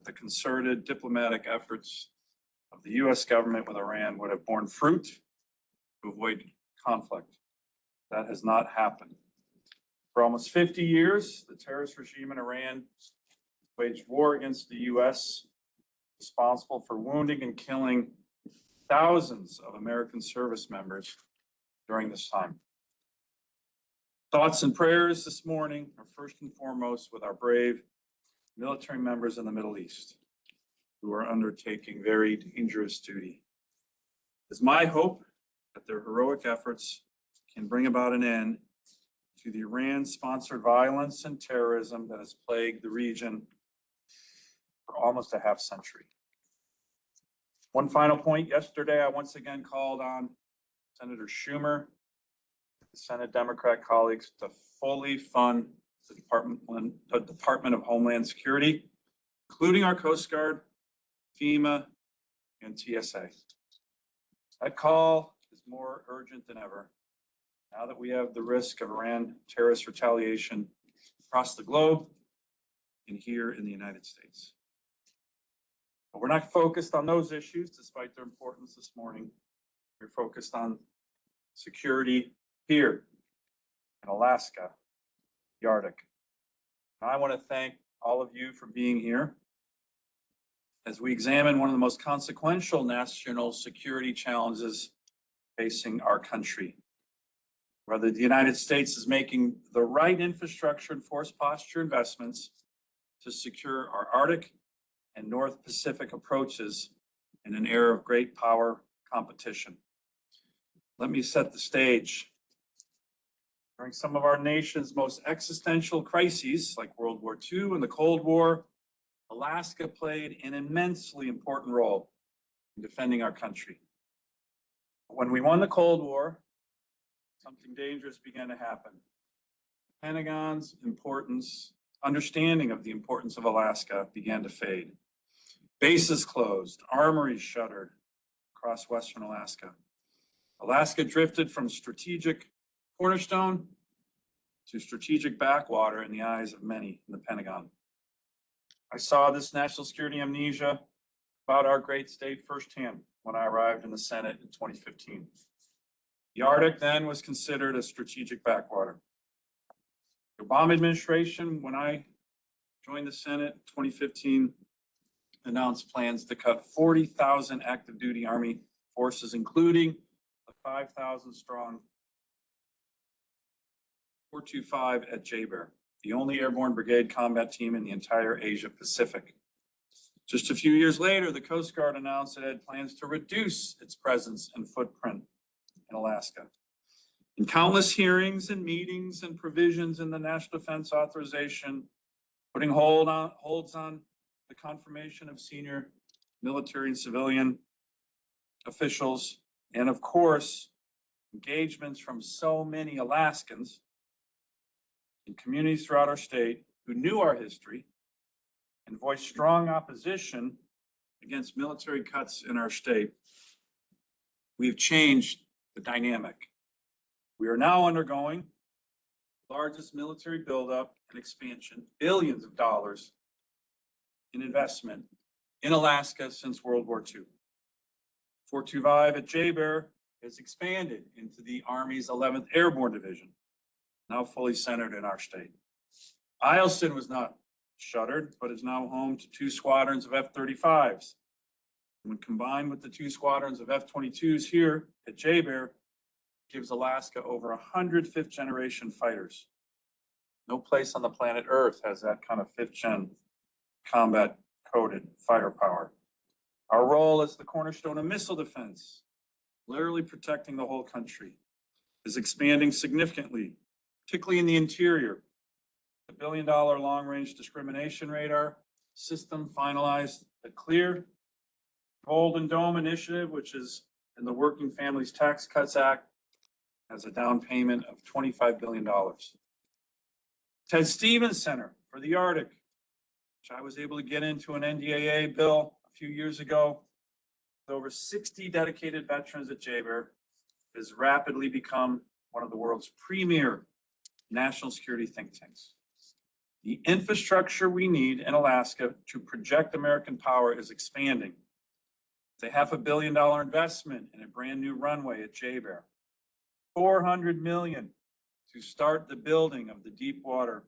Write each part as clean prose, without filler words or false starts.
the concerted diplomatic efforts of the U.S. government with Iran would have borne fruit to avoid conflict. That has not happened. For almost 50 years, the terrorist regime in Iran waged war against the U.S., responsible for wounding and killing thousands of American service members during this time. Thoughts and prayers this morning are first and foremost with our brave military members in the Middle East who are undertaking very dangerous duty. It's my hope that their heroic efforts can bring about an end to the Iran-sponsored violence and terrorism that has plagued the region for almost a half century. One final point, yesterday I once again called on Senator Schumer, Senate Democrat colleagues to fully fund the Department of Homeland Security, including our Coast Guard, FEMA, and TSA. That call is more urgent than ever now that we have the risk of Iran terrorist retaliation across the globe and here in the United States. But we're not focused on those issues, despite their importance this morning. We're focused on security here in Alaska, the Arctic. And I want to thank all of you for being here as we examine one of the most consequential national security challenges facing our country. Whether the United States is making the right infrastructure and force posture investments to secure our Arctic and North Pacific approaches in an era of great power competition. Let me set the stage. During some of our nation's most existential crises, like World War II and the Cold War, Alaska played an immensely important role in defending our country. When we won the Cold War, something dangerous began to happen. The Pentagon's understanding of the importance of Alaska began to fade. Bases closed, armories shuttered across Western Alaska. Alaska drifted from strategic cornerstone to strategic backwater in the eyes of many in the Pentagon. I saw this national security amnesia about our great state firsthand when I arrived in the Senate in 2015. The Arctic then was considered a strategic backwater. The Obama administration, when I joined the Senate in 2015, announced plans to cut 40,000 active duty Army forces, including the 5,000 strong 425 at Jaybear, the only airborne brigade combat team in the entire Asia Pacific. Just a few years later, the Coast Guard announced it had plans to reduce its presence and footprint in Alaska. In countless hearings and meetings and provisions in the National Defense Authorization, putting holds on the confirmation of senior military and civilian officials, and of course, engagements from so many Alaskans in communities throughout our state who knew our history and voiced strong opposition against military cuts in our state, we've changed the dynamic. We are now undergoing the largest military buildup and expansion, billions of dollars in investment in Alaska since World War II. 425 at Jaybear has expanded into the Army's 11th Airborne Division, now fully centered in our state. Eielson was not shuttered, but is now home to 2 squadrons of F-35s. When combined with the 2 squadrons of F-22s here at Jaybear, gives Alaska over 100 fifth-generation fighters. No place on the planet Earth has that kind of fifth-gen combat-coded firepower. Our role as the cornerstone of missile defense, literally protecting the whole country, is expanding significantly, particularly in the interior. The $1 billion long-range discrimination radar system finalized at CLEAR, Golden Dome Initiative, which is in the Working Families Tax Cuts Act, has a down payment of $25 billion. Ted Stevens Center for the Arctic, which I was able to get into an NDAA bill a few years ago, with over 60 dedicated veterans at Jaybear, has rapidly become one of the world's premier national security think tanks. The infrastructure we need in Alaska to project American power is expanding. It's a $500 million investment in a brand new runway at J-Bear. $400 million to start the building of the Deepwater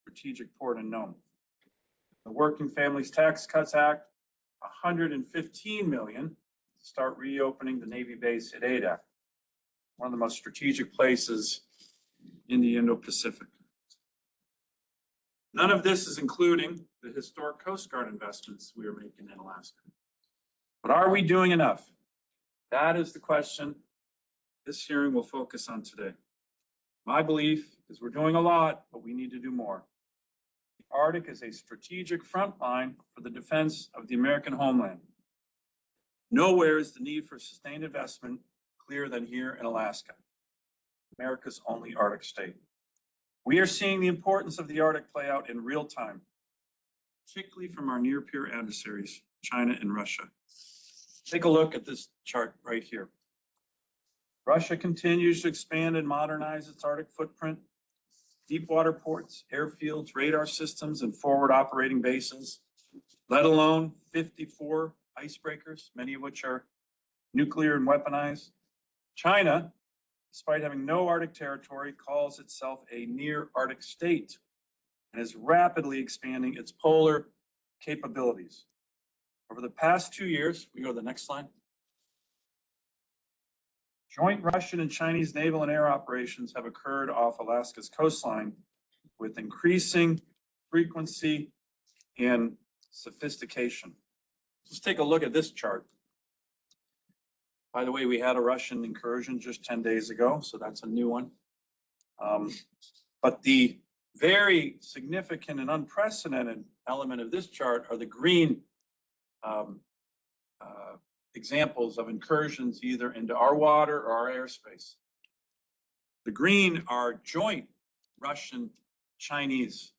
Strategic Port in Nome. The Working Families Tax Cuts Act, $115 million to start reopening the Navy base at Adak, one of the most strategic places in the Indo-Pacific. None of this is including the historic Coast Guard investments we are making in Alaska. But are we doing enough? That is the question this hearing will focus on today. My belief is we're doing a lot, but we need to do more. The Arctic is a strategic front line for the defense of the American homeland. Nowhere is the need for sustained investment clearer than here in Alaska, America's only Arctic state. We are seeing the importance of the Arctic play out in real time, particularly from our near peer adversaries, China and Russia. Take a look at this chart right here. Russia continues to expand and modernize its Arctic footprint. Deep water ports, airfields, radar systems, and forward operating bases, let alone 54 icebreakers, many of which are nuclear and weaponized. China, despite having no Arctic territory, calls itself a near Arctic state and is rapidly expanding its polar capabilities. Over the past 2 years, we go to the next slide. Joint Russian and Chinese naval and air operations have occurred off Alaska's coastline with increasing frequency and sophistication. Let's take a look at this chart. By the way, we had a Russian incursion just 10 days ago, so that's a new one. But the very significant and unprecedented element of this chart are the green examples of incursions either into our water or our airspace. The green are joint Russian-Chinese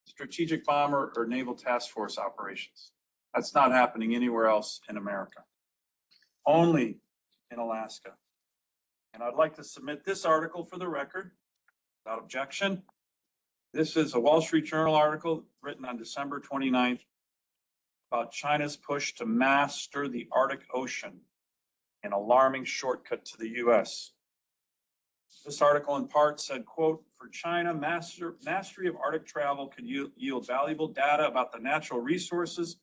strategic bomber or naval task force operations. That's not happening anywhere else in America, only in Alaska. And I'd like to submit this article for the record without objection. This is a Wall Street Journal article written on December 29th about China's push to master the Arctic Ocean, an alarming shortcut to the US. This article in part said, quote, for China, mastery of Arctic travel could yield valuable data about the natural resources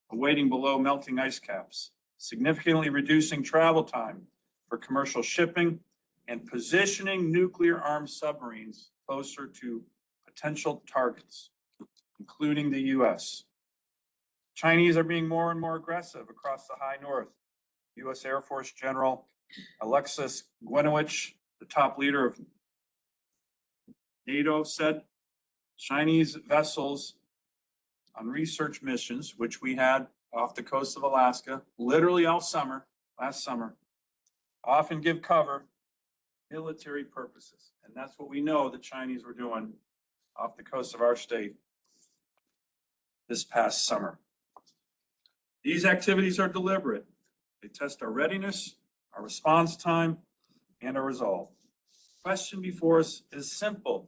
awaiting below melting ice caps, significantly reducing travel time for commercial shipping and positioning nuclear-armed submarines closer to potential targets, including the US. Chinese are being more and more aggressive across the high north. US Air Force General Alexis Gwenowich, the top leader of NATO, said Chinese vessels on research missions, which we had off the coast of Alaska, literally all summer, last summer, often give cover military purposes. And that's what we know the Chinese were doing off the coast of our state this past summer. These activities are deliberate. They test our readiness, our response time, and our resolve. The question before us is simple.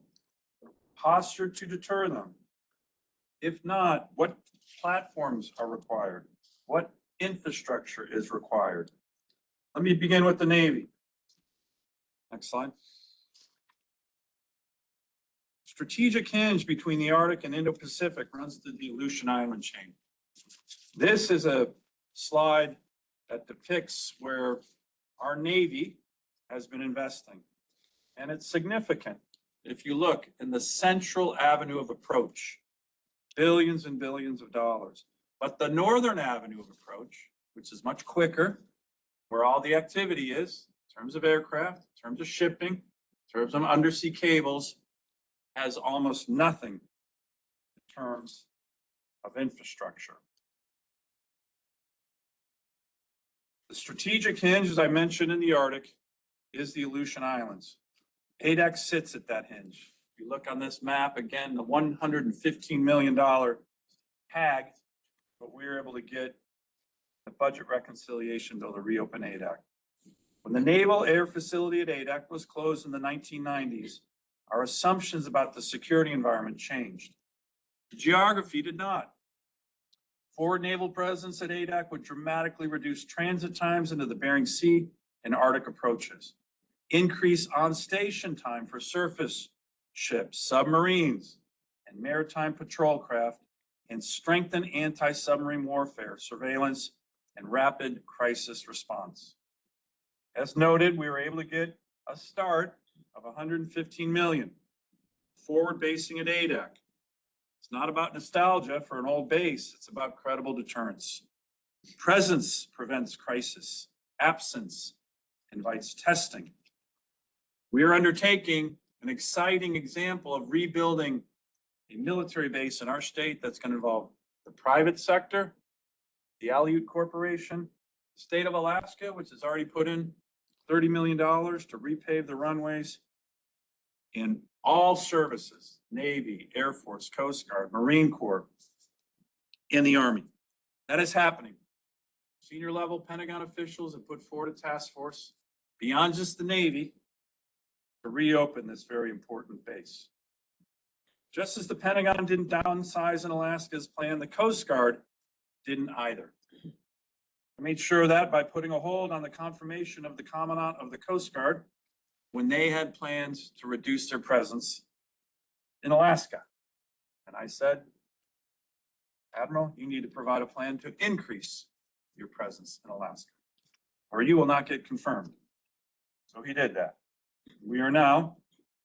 Posture to deter them. If not, what platforms are required? What infrastructure is required? Let me begin with the Navy. Next slide. Strategic hinge between the Arctic and Indo-Pacific runs through the Aleutian Island chain. This is a slide that depicts where our Navy has been investing. And it's significant. If you look in the central avenue of approach, billions and billions of dollars. But the northern avenue of approach, which is much quicker, where all the activity is, in terms of aircraft, in terms of shipping, in terms of undersea cables, has almost nothing in terms of infrastructure. The strategic hinge, as I mentioned in the Arctic, is the Aleutian Islands. Adak sits at that hinge. If you look on this map, again, the $115 million tag, but we were able to get the budget reconciliation bill to reopen Adak. When the Naval Air Facility at Adak was closed in the 1990s, Our assumptions about the security environment changed. The geography did not. Forward naval presence at ADAC would dramatically reduce transit times into the Bering Sea and Arctic approaches, increase on-station time for surface ships, submarines, and maritime patrol craft, and strengthen anti-submarine warfare, surveillance, and rapid crisis response. As noted, we were able to get a start of $115 million, forward basing at ADAC. It's not about nostalgia for an old base, it's about credible deterrence. Presence prevents crisis. Absence invites testing. We are undertaking an exciting example of rebuilding a military base in our state that's going to involve the private sector, the Aleut Corporation, the state of Alaska, which has already put in $30 million to repave the runways, and all services, Navy, Air Force, Coast Guard, Marine Corps, and the Army. That is happening. Senior level Pentagon officials have put forward a task force beyond just the Navy to reopen this very important base. Just as the Pentagon didn't downsize in Alaska's plan, the Coast Guard didn't either. I made sure of that by putting a hold on the confirmation of the Commandant of the Coast Guard when they had plans to reduce their presence in Alaska. And I said, Admiral, you need to provide a plan to increase your presence in Alaska, or you will not get confirmed. So he did that. We are now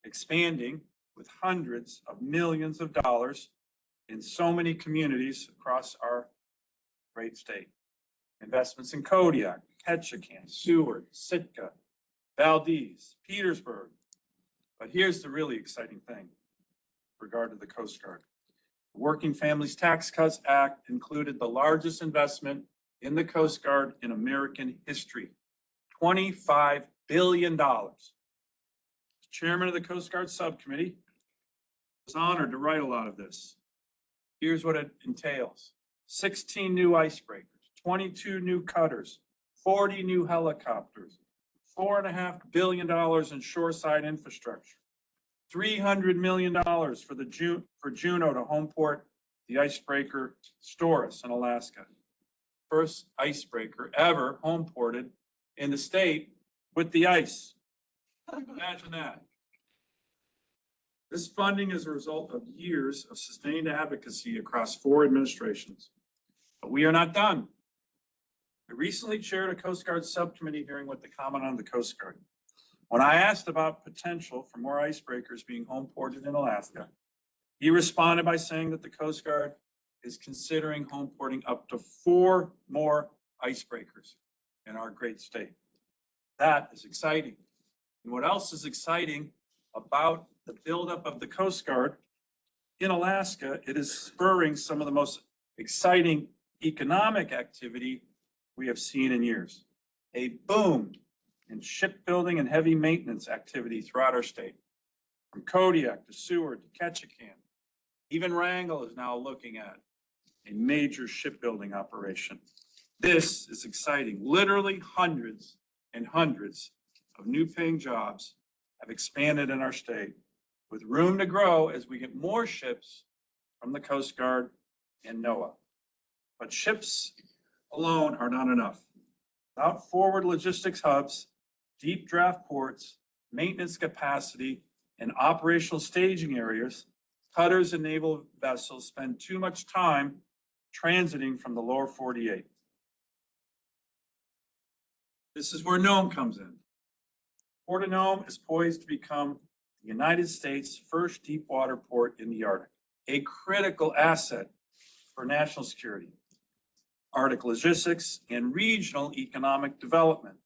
expanding with hundreds of millions of dollars in so many communities across our great state. Investments in Kodiak, Ketchikan, Seward, Sitka, Valdez, Petersburg. But here's the really exciting thing with regard to the Coast Guard. The Working Families Tax Cuts Act included the largest investment in the Coast Guard in American history, $25 billion. As chairman of the Coast Guard Subcommittee, I was honored to write a lot of this. Here's what it entails: 16 new icebreakers, 22 new cutters, 40 new helicopters, $4.5 billion in shoreside infrastructure, $300 million for Juneau to home port the icebreaker Storis in Alaska. First icebreaker ever home ported in the state with the ice. Imagine that. This funding is a result of years of sustained advocacy across 4 administrations. But we are not done. I recently chaired a Coast Guard subcommittee hearing with the Commandant of the Coast Guard. When I asked about potential for more icebreakers being home ported in Alaska, he responded by saying that the Coast Guard is considering home porting up to 4 more icebreakers in our great state. That is exciting. And what else is exciting about the buildup of the Coast Guard in Alaska? It is spurring some of the most exciting economic activity we have seen in years. A boom in shipbuilding and heavy maintenance activity throughout our state. From Kodiak to Seward to Ketchikan. Even Wrangell is now looking at a major shipbuilding operation. This is exciting. Literally hundreds and hundreds of new paying jobs have expanded in our state, with room to grow as we get more ships from the Coast Guard and NOAA. But ships alone are not enough. Without forward logistics hubs, deep draft ports, maintenance capacity, and operational staging areas, cutters and naval vessels spend too much time transiting from the lower 48. This is where Nome comes in. Port of Nome is poised to become the United States' first deep water port in the Arctic, a critical asset for national security, Arctic logistics, and regional economic development.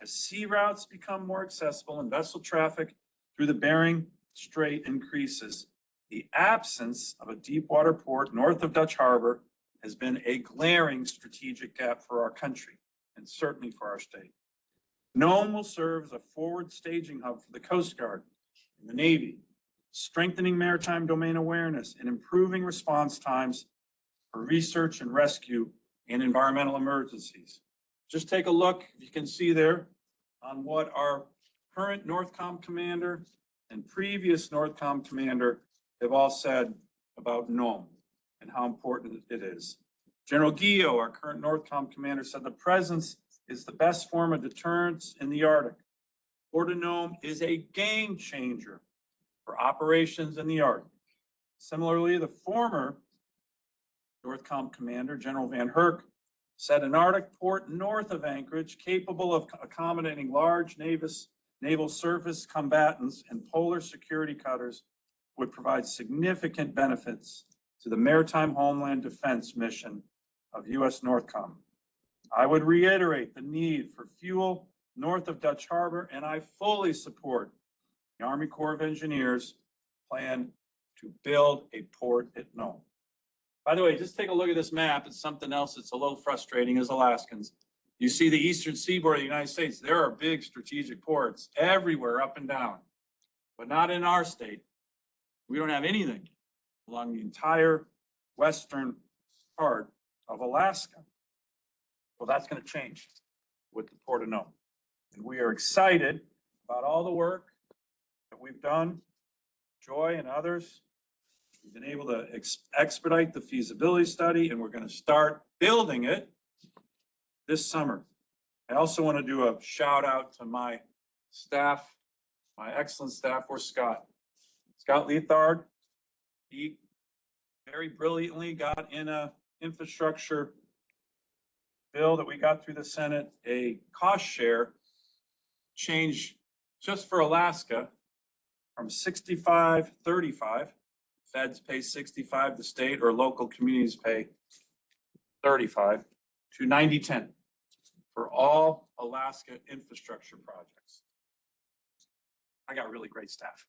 As sea routes become more accessible and vessel traffic through the Bering Strait increases, the absence of a deep water port north of Dutch Harbor has been a glaring strategic gap for our country and certainly for our state. Nome will serve as a forward staging hub for the Coast Guard and the Navy, strengthening maritime domain awareness and improving response times for research and rescue and environmental emergencies. Just take a look, if you can see there, on what our current NORTHCOM commander and previous NORTHCOM commander have all said about Nome and how important it is. General Guillot, our current NORTHCOM commander, said the presence is the best form of deterrence in the Arctic. Port of Nome is a game changer for operations in the Arctic. Similarly, the former NORTHCOM commander, General Van Herk, said an Arctic port north of Anchorage capable of accommodating large naval surface combatants and polar security cutters would provide significant benefits to the maritime homeland defense mission of U.S. NORTHCOM. I would reiterate the need for fuel north of Dutch Harbor, and I fully support the Army Corps of Engineers' plan to build a port at Nome. By the way, just take a look at this map. It's something else that's a little frustrating as Alaskans. You see the eastern seaboard of the United States. There are big strategic ports everywhere up and down, but not in our state. We don't have anything along the entire western part of Alaska. Well, that's going to change with the Port of Nome. And we are excited about all the work that we've done, Joy and others. We've been able to expedite the feasibility study, and we're going to start building it this summer. I also want to do a shout out to my staff, my excellent staff, or Scott Leathard. He very brilliantly got in a infrastructure bill that we got through the Senate, a cost share change just for Alaska from 65-35. Feds pay 65, the state or local communities pay 35 to 90-10 for all Alaska infrastructure projects. I got really great staff.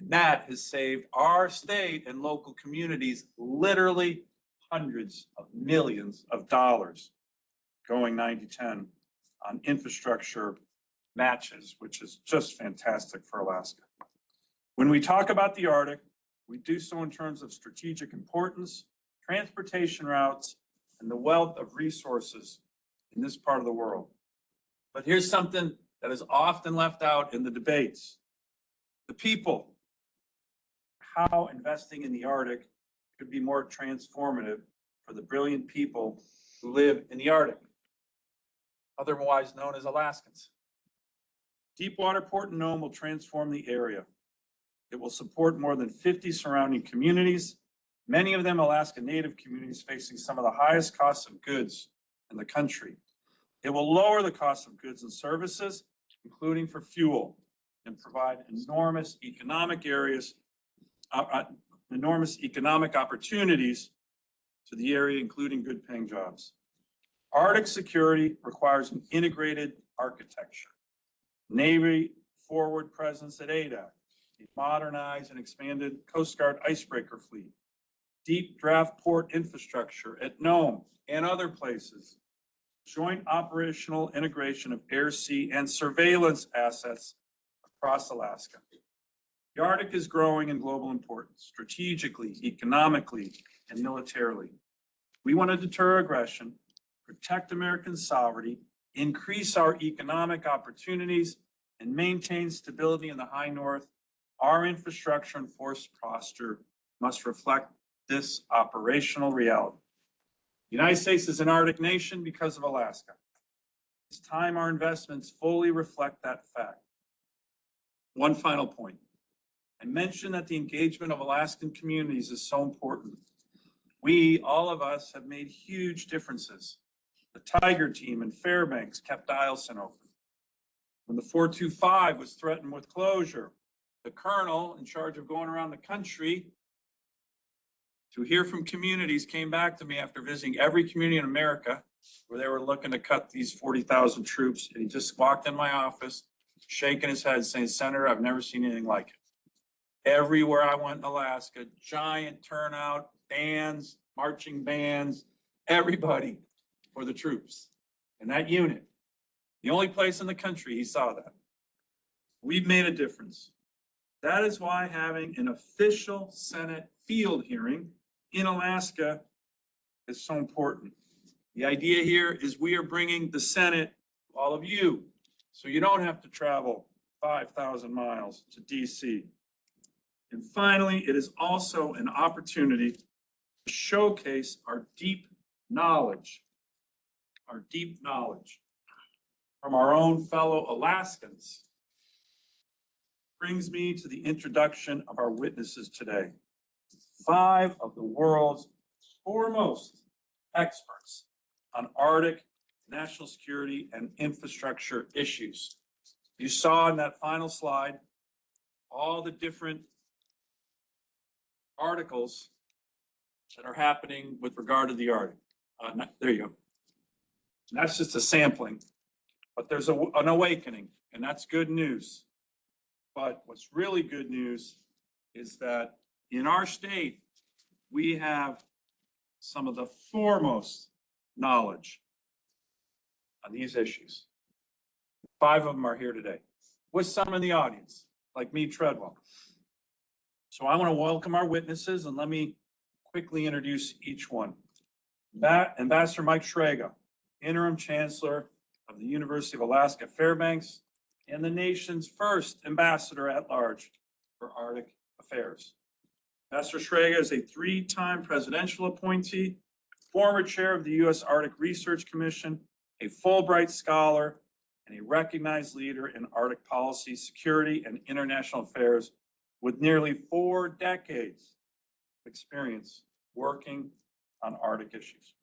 That has saved our state and local communities literally hundreds of millions of dollars going 90-10 on infrastructure matches, which is just fantastic for Alaska. When we talk about the Arctic, we do so in terms of strategic importance, transportation routes, and the wealth of resources in this part of the world. But here's something that is often left out in the debates. The people. How investing in the Arctic could be more transformative for the brilliant people who live in the Arctic, otherwise known as Alaskans. Deepwater Port Nome will transform the area. It will support more than 50 surrounding communities, many of them Alaska Native communities facing some of the highest costs of goods in the country. It will lower the cost of goods and services, including for fuel, and provide enormous economic opportunities to the area, including good paying jobs. Arctic security requires an integrated architecture. Navy forward presence at Ada, a modernized and expanded Coast Guard icebreaker fleet, deep draft port infrastructure at Nome and other places, joint operational integration of air, sea, and surveillance assets across Alaska. The Arctic is growing in global importance, strategically, economically, and militarily. We want to deter aggression, protect American sovereignty, increase our economic opportunities, and maintain stability in the high north. Our infrastructure and force posture must reflect this operational reality. The United States is an Arctic nation because of Alaska. It's time our investments fully reflect that fact. One final point. I mentioned that the engagement of Alaskan communities is so important. We, all of us, have made huge differences. The Tiger team in Fairbanks kept Dialson open. When the 425 was threatened with closure, the colonel in charge of going around the country to hear from communities came back to me after visiting every community in America where they were looking to cut these 40,000 troops. And he just walked in my office, shaking his head, saying, "Senator, I've never seen anything like it." Everywhere I went in Alaska, giant turnout, bands, marching bands, everybody for the troops and that unit. The only place in the country he saw that. We've made a difference. That is why having an official Senate field hearing in Alaska is so important. The idea here is we are bringing the Senate to all of you, so you don't have to travel 5,000 miles to DC. And finally, it is also an opportunity to showcase our deep knowledge from our own fellow Alaskans. Brings me to the introduction of our witnesses today. 5 of the world's foremost experts on Arctic, national security, and infrastructure issues. You saw in that final slide all the different articles that are happening with regard to the Arctic. There you go. And that's just a sampling, but there's an awakening, and that's good news. But what's really good news is that in our state, we have some of the foremost knowledge on these issues. 5 of them are here today, with some in the audience, like me, Treadwell. So I want to welcome our witnesses, and let me quickly introduce each one. Ambassador Mike Sfraga, Interim Chancellor of the University of Alaska Fairbanks, and the nation's first Ambassador at Large for Arctic Affairs. Ambassador Sfraga is a 3-time presidential appointee, former chair of the U.S. Arctic Research Commission, a Fulbright scholar, and a recognized leader in Arctic policy, security, and international affairs with nearly 4 decades of experience working on Arctic issues.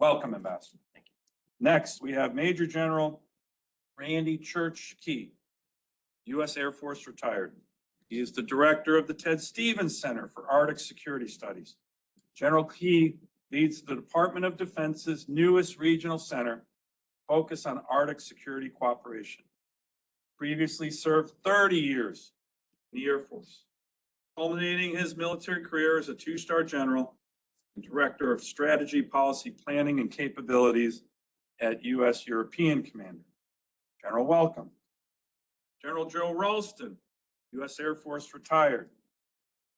Welcome, Ambassador. Thank you. Next, we have Major General Randy Church-Key, U.S. Air Force retired. He is the director of the Ted Stevens Center for Arctic Security Studies. General Key leads the Department of Defense's newest regional center focused on Arctic security cooperation. Previously served 30 years in the Air Force, culminating his military career as a 2-star general and director of strategy, policy, planning, and capabilities at U.S. European Command. General, welcome. General Joe Ralston, U.S. Air Force retired,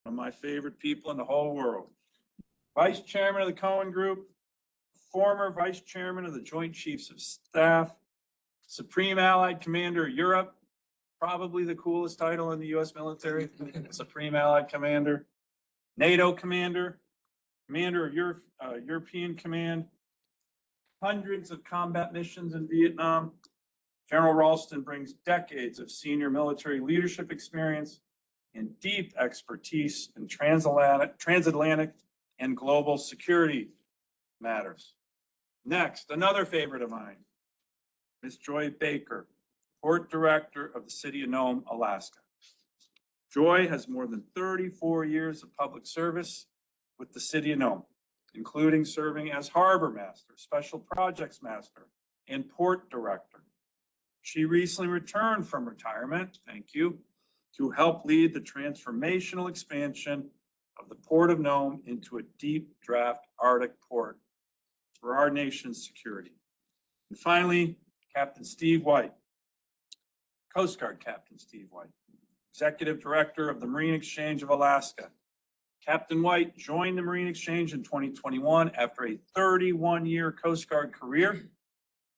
one of my favorite people in the whole world. Vice Chairman of the Cohen Group, former Vice Chairman of the Joint Chiefs of Staff, Supreme Allied Commander Europe, probably the coolest title in the U.S. military, Supreme Allied Commander, NATO Commander, Commander of European Command, hundreds of combat missions in Vietnam. General Ralston brings decades of senior military leadership experience and deep expertise in transatlantic and global security matters. Next, another favorite of mine, Ms. Joy Baker, Port Director of the City of Nome, Alaska. Joy has more than 34 years of public service with the City of Nome, including serving as Harbor Master, Special Projects Master, and Port Director. She recently returned from retirement, thank you, to help lead the transformational expansion of the Port of Nome into a deep draft Arctic port for our nation's security. And finally, Captain Steve White, Coast Guard Captain Steve White, Executive Director of the Marine Exchange of Alaska. Captain White joined the Marine Exchange in 2021 after a 31-year Coast Guard career,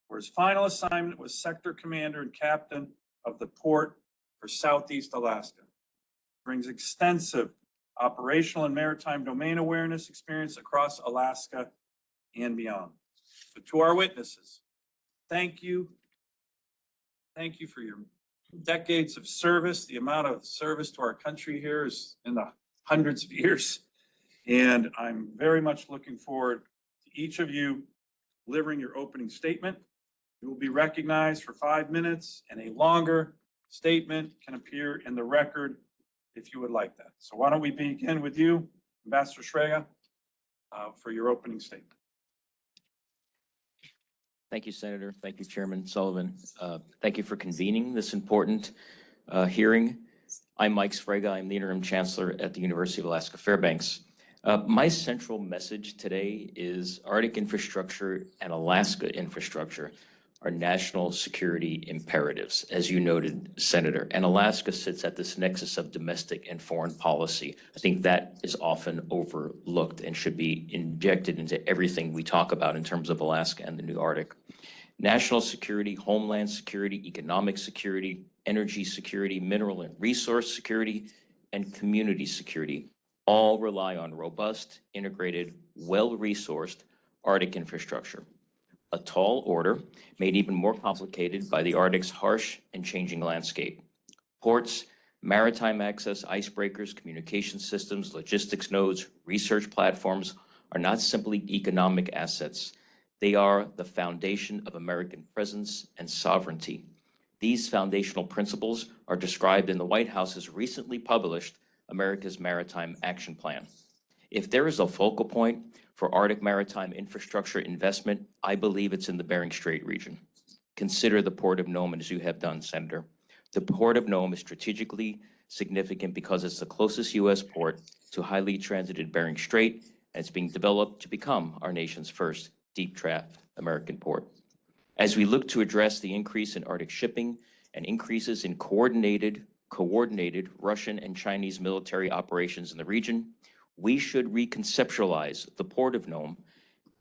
where his final assignment was Sector Commander and Captain of the Port for Southeast Alaska. Brings extensive operational and maritime domain awareness experience across Alaska and beyond. So to our witnesses, thank you. Thank you for your decades of service. The amount of service to our country here is in the hundreds of years. And I'm very much looking forward to each of you delivering your opening statement. You will be recognized for 5 minutes, and a longer statement can appear in the record if you would like that. So why don't we begin with you, Ambassador Sfraga, for your opening statement. Thank you, Senator. Thank you, Chairman Sullivan. Thank you for convening this important hearing. I'm Mike Sfraga. I'm the Interim Chancellor at the University of Alaska Fairbanks. My central message today is Arctic infrastructure and Alaska infrastructure are national security imperatives, as you noted, Senator. And Alaska sits at this nexus of domestic and foreign policy. I think that is often overlooked and should be injected into everything we talk about in terms of Alaska and the new Arctic. National security, homeland security, economic security, energy security, mineral and resource security, and community security all rely on robust, integrated, well-resourced Arctic infrastructure. A tall order made even more complicated by the Arctic's harsh and changing landscape. Ports, maritime access, icebreakers, communication systems, logistics nodes, research platforms are not simply economic assets. They are the foundation of American presence and sovereignty. These foundational principles are described in the White House's recently published America's Maritime Action Plan. If there is a focal point for Arctic maritime infrastructure investment, I believe it's in the Bering Strait region. Consider the Port of Nome, as you have done, Senator. The Port of Nome is strategically significant because it's the closest U.S. port to highly transited Bering Strait, and it's being developed to become our nation's first deep draft American port. As we look to address the increase in Arctic shipping and increases in coordinated Russian and Chinese military operations in the region, we should reconceptualize the Port of Nome,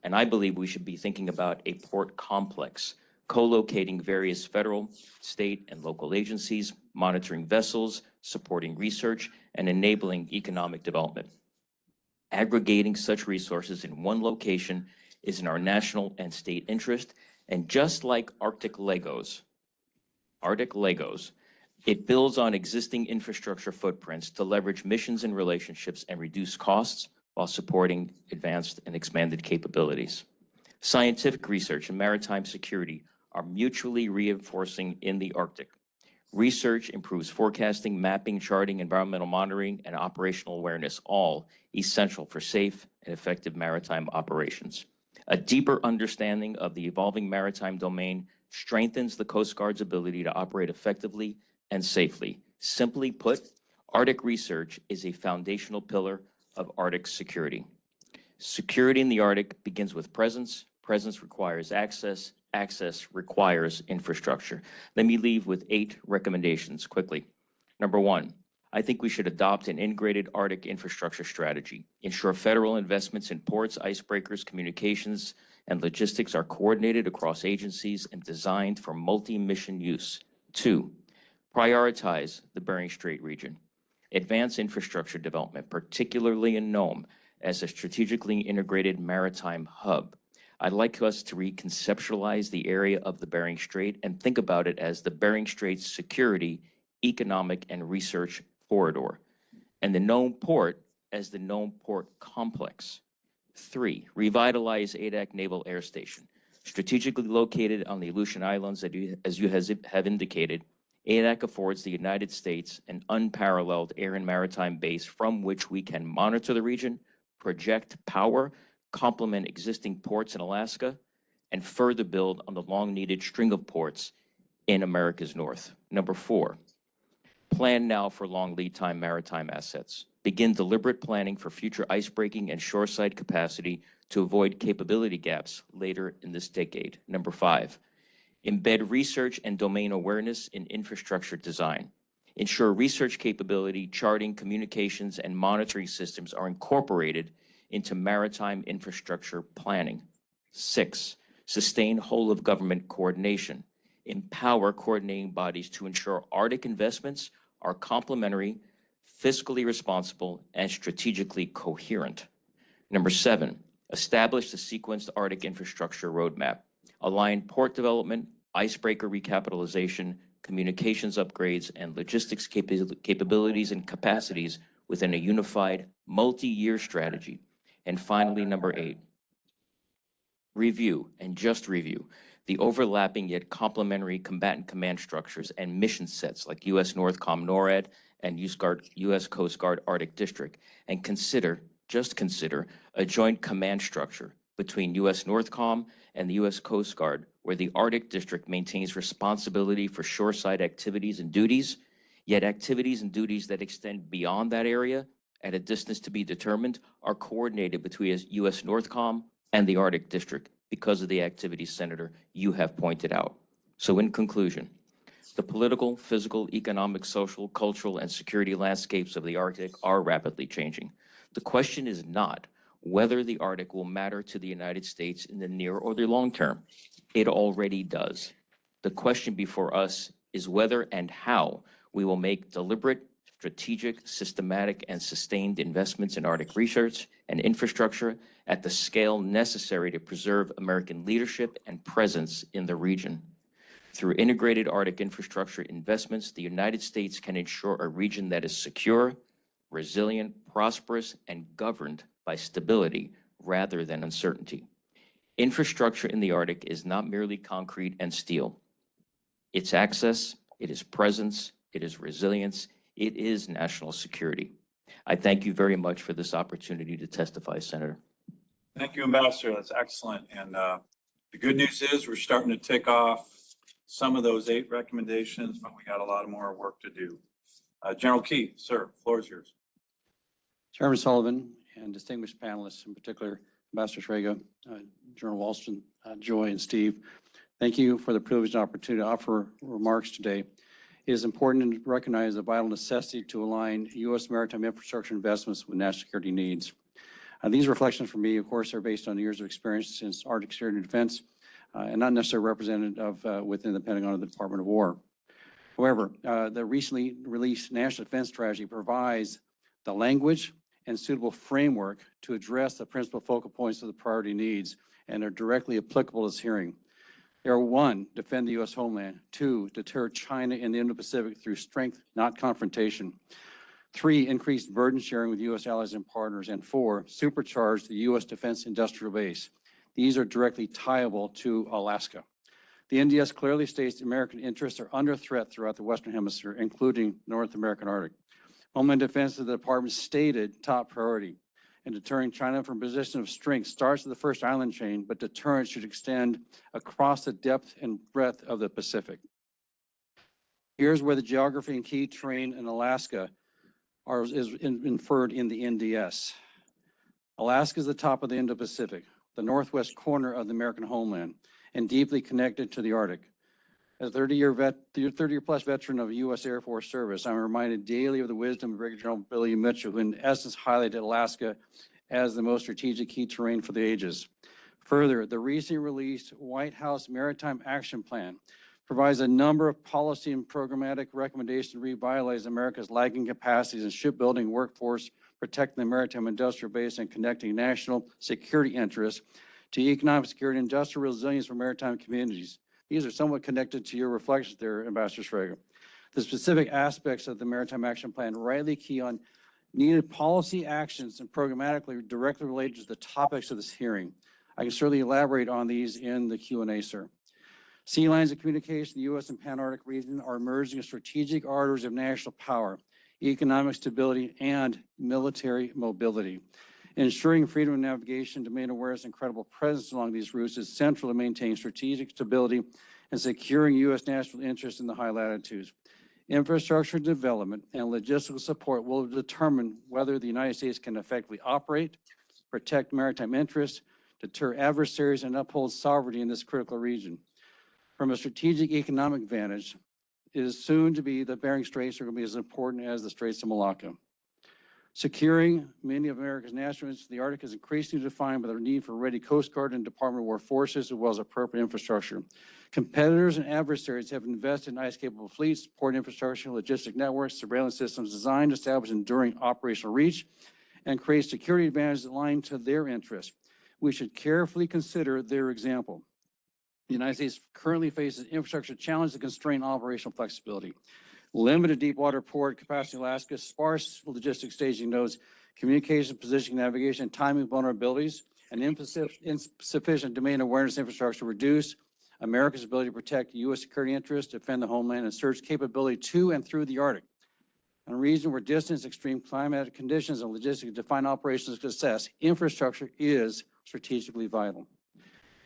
and I believe we should be thinking about a port complex, co-locating various federal, state, and local agencies, monitoring vessels, supporting research, and enabling economic development. Aggregating such resources in one location is in our national and state interest, and just like Arctic Legos, it builds on existing infrastructure footprints to leverage missions and relationships and reduce costs while supporting advanced and expanded capabilities. Scientific research and maritime security are mutually reinforcing in the Arctic. Research improves forecasting, mapping, charting, environmental monitoring, and operational awareness, all essential for safe and effective maritime operations. A deeper understanding of the evolving maritime domain strengthens the Coast Guard's ability to operate effectively and safely. Simply put, Arctic research is a foundational pillar of Arctic security. Security in the Arctic begins with presence. Presence requires access. Access requires infrastructure. Let me leave with 8 recommendations quickly. Number 1, I think we should adopt an integrated Arctic infrastructure strategy. Ensure federal investments in ports, icebreakers, communications, and logistics are coordinated across agencies and designed for multi-mission use. 2, prioritize the Bering Strait region. Advance infrastructure development, particularly in Nome, as a strategically integrated maritime hub. I'd like us to reconceptualize the area of the Bering Strait and think about it as the Bering Strait's security, economic, and research corridor, and the Nome Port as the Nome Port Complex. 3, revitalize Adak Naval Air Station. Strategically located on the Aleutian Islands, as you have indicated, Adak affords the United States an unparalleled air and maritime base from which we can monitor the region, project power, complement existing ports in Alaska, and further build on the long-needed string of ports in America's North. Number 4, plan now for long lead time maritime assets. Begin deliberate planning for future icebreaking and shoreside capacity to avoid capability gaps later in this decade. Number 5, embed research and domain awareness in infrastructure design. Ensure research capability, charting, communications, and monitoring systems are incorporated into maritime infrastructure planning. 6, sustain whole-of-government coordination. Empower coordinating bodies to ensure Arctic investments are complementary, fiscally responsible, and strategically coherent. Number 7, establish the sequenced Arctic infrastructure roadmap. Align port development, icebreaker recapitalization, communications upgrades, and logistics capabilities and capacities within a unified, multi-year strategy. And finally, number 8, review, and just review, the overlapping yet complementary combatant command structures and mission sets like U.S. NORTHCOM NORAD and U.S. Coast Guard Arctic District, and just consider a joint command structure between U.S. NORTHCOM and the U.S. Coast Guard, where the Arctic District maintains responsibility for shoreside activities and duties, yet activities and duties that extend beyond that area at a distance to be determined are coordinated between U.S. NORTHCOM and the Arctic District because of the activities, Senator, you have pointed out. So in conclusion, the political, physical, economic, social, cultural, and security landscapes of the Arctic are rapidly changing. The question is not whether the Arctic will matter to the United States in the near or the long term. It already does. The question before us is whether and how we will make deliberate, strategic, systematic, and sustained investments in Arctic research and infrastructure at the scale necessary to preserve American leadership and presence in the region. Through integrated Arctic infrastructure investments, the United States can ensure a region that is secure, resilient, prosperous, and governed by stability rather than uncertainty. Infrastructure in the Arctic is not merely concrete and steel. It's access, it is presence, it is resilience, it is national security. I thank you very much for this opportunity to testify, Senator. Thank you, Ambassador. That's excellent. And the good news is we're starting to tick off some of those 8 recommendations, but we got a lot more work to do. General Key, sir, floor is yours. Chairman Sullivan and distinguished panelists, in particular, Ambassador Sfraga, General Ralston, Joy, and Steve, thank you for the privilege and opportunity to offer remarks today. It is important to recognize the vital necessity to align U.S. maritime infrastructure investments with national security needs. These reflections for me, of course, are based on years of experience since Arctic security and defense, and not necessarily represented within the Pentagon or the Department of War. However, the recently released National Defense Strategy provides the language and suitable framework to address the principal focal points of the priority needs and are directly applicable to this hearing. They are: 1, defend the U.S. homeland; 2, deter China in the Indo-Pacific through strength, not confrontation; 3, increase burden sharing with U.S. allies and partners; and 4, supercharge the U.S. Defense Industrial Base. These are directly tiable to Alaska. The NDS clearly states American interests are under threat throughout the Western Hemisphere, including North American Arctic. Homeland Defense is the Department's stated top priority, and deterring China from a position of strength starts at the first island chain, but deterrence should extend across the depth and breadth of the Pacific. Here's where the geography and key terrain in Alaska is inferred in the NDS. Alaska is the top of the Indo-Pacific, the northwest corner of the American homeland, and deeply connected to the Arctic. As a 30-year plus veteran of U.S. Air Force service, I'm reminded daily of the wisdom of Brigadier General Billy Mitchell, who in essence highlighted Alaska as the most strategic key terrain for the ages. Further, the recently released White House Maritime Action Plan provides a number of policy and programmatic recommendations to revitalize America's lagging capacities in shipbuilding workforce, protecting the maritime industrial base, and connecting national security interests to economic security and industrial resilience for maritime communities. These are somewhat connected to your reflections there, Ambassador Sfraga. The specific aspects of the Maritime Action Plan rightly key on needed policy actions and programmatically directly related to the topics of this hearing. I can certainly elaborate on these in the Q&A, sir. Sea lines of communication in the U.S. and Pan-Arctic region are emerging as strategic arteries of national power, economic stability, and military mobility. Ensuring freedom of navigation, domain awareness, and credible presence along these routes is central to maintain strategic stability and securing U.S. national interests in the high latitudes. Infrastructure development and logistical support will determine whether the United States can effectively operate, protect maritime interests, deter adversaries, and uphold sovereignty in this critical region. From a strategic economic advantage, it is soon to be that Bering Straits are going to be as important as the Straits of Malacca. Securing many of America's national interests in the Arctic is increasingly defined by the need for ready Coast Guard and Department of War forces, as well as appropriate infrastructure. Competitors and adversaries have invested in ice-capable fleets, port infrastructure, logistic networks, surveillance systems designed to establish enduring operational reach and create security advantages aligned to their interests. We should carefully consider their example. The United States currently faces infrastructure challenges that constrain operational flexibility. Limited deep water port capacity in Alaska, sparse logistics staging nodes, communication, positioning, navigation, and timing vulnerabilities, and insufficient domain awareness infrastructure reduce America's ability to protect U.S. security interests, defend the homeland, and surge capability to and through the Arctic. In a region where distance, extreme climatic conditions, and logistics define operational success, infrastructure is strategically vital.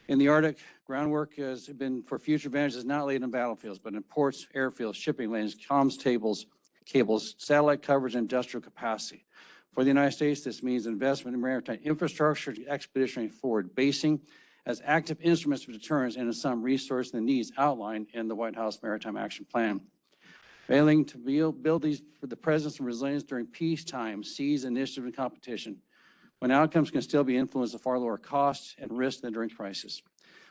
In the Arctic, groundwork has been for future advantages not laid in battlefields, but in ports, airfields, shipping lanes, comms cables, satellite coverage, and industrial capacity. For the United States, this means investment in maritime infrastructure to expeditionary forward basing as active instruments of deterrence and in some resource and the needs outlined in the White House Maritime Action Plan. Failing to build these for the presence and resilience during peacetime, seas, initiative, and competition when outcomes can still be influenced at far lower costs and risk than during crisis,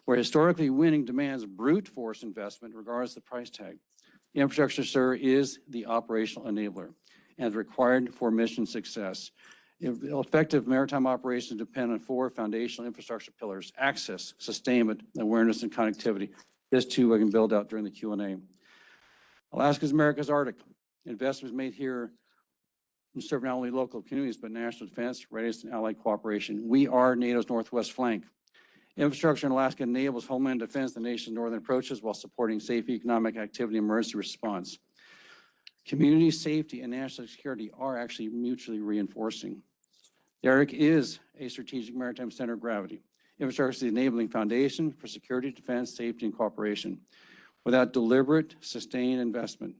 where historically winning demands brute force investment regardless of the price tag. The infrastructure, sir, is the operational enabler and is required for mission success. Effective maritime operations depend on four foundational infrastructure pillars: access, sustainment, awareness, and connectivity. This too I can build out during the Q&A. Alaska is America's Arctic. Investments made here serve not only local communities, but national defense, readiness, and allied cooperation. We are NATO's northwest flank. Infrastructure in Alaska enables homeland defense, the nation's northern approaches, while supporting safe economic activity and emergency response. Community safety and national security are actually mutually reinforcing. The Arctic is a strategic maritime center of gravity. Infrastructure is the enabling foundation for security, defense, safety, and cooperation. Without deliberate, sustained investment,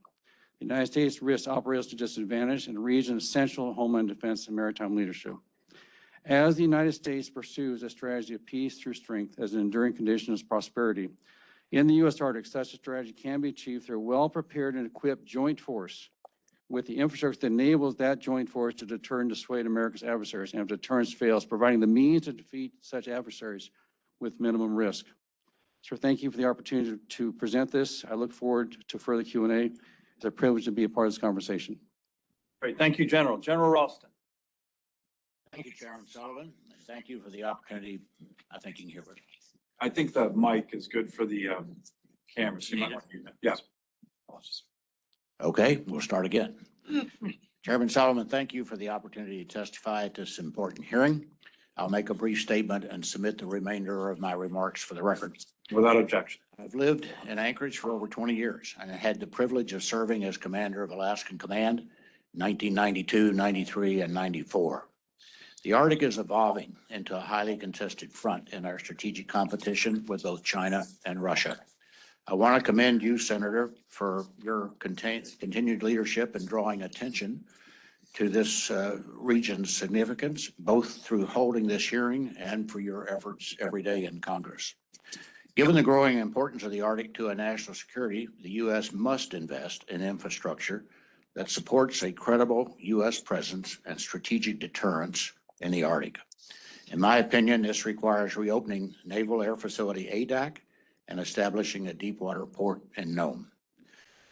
the United States risks operational disadvantage in a region essential to homeland defense and maritime leadership. As the United States pursues a strategy of peace through strength as an enduring condition of prosperity, in the U.S. Arctic, such a strategy can be achieved through a well-prepared and equipped joint force with the infrastructure that enables that joint force to deter and dissuade America's adversaries, and if deterrence fails, providing the means to defeat such adversaries with minimum risk. Sir, thank you for the opportunity to present this. I look forward to further Q&A. It's a privilege to be a part of this conversation. Great, thank you, General. General Ralston. Thank you, Chairman Sullivan, and thank you for the opportunity. I think you can hear it. I think the mic is good for the cameras. You might want to use that. Yeah. Okay, we'll start again. Chairman Sullivan, thank you for the opportunity to testify at this important hearing. I'll make a brief statement and submit the remainder of my remarks for the record. Without objection. I've lived in Anchorage for over 20 years, and I had the privilege of serving as commander of Alaskan Command in 1992, 93, and 94. The Arctic is evolving into a highly contested front in our strategic competition with both China and Russia. I want to commend you, Senator, for your continued leadership in drawing attention to this region's significance, both through holding this hearing and for your efforts every day in Congress. Given the growing importance of the Arctic to our national security, the U.S. must invest in infrastructure that supports a credible U.S. presence and strategic deterrence in the Arctic. In my opinion, this requires reopening Naval Air Facility ADAC and establishing a deepwater port in Nome.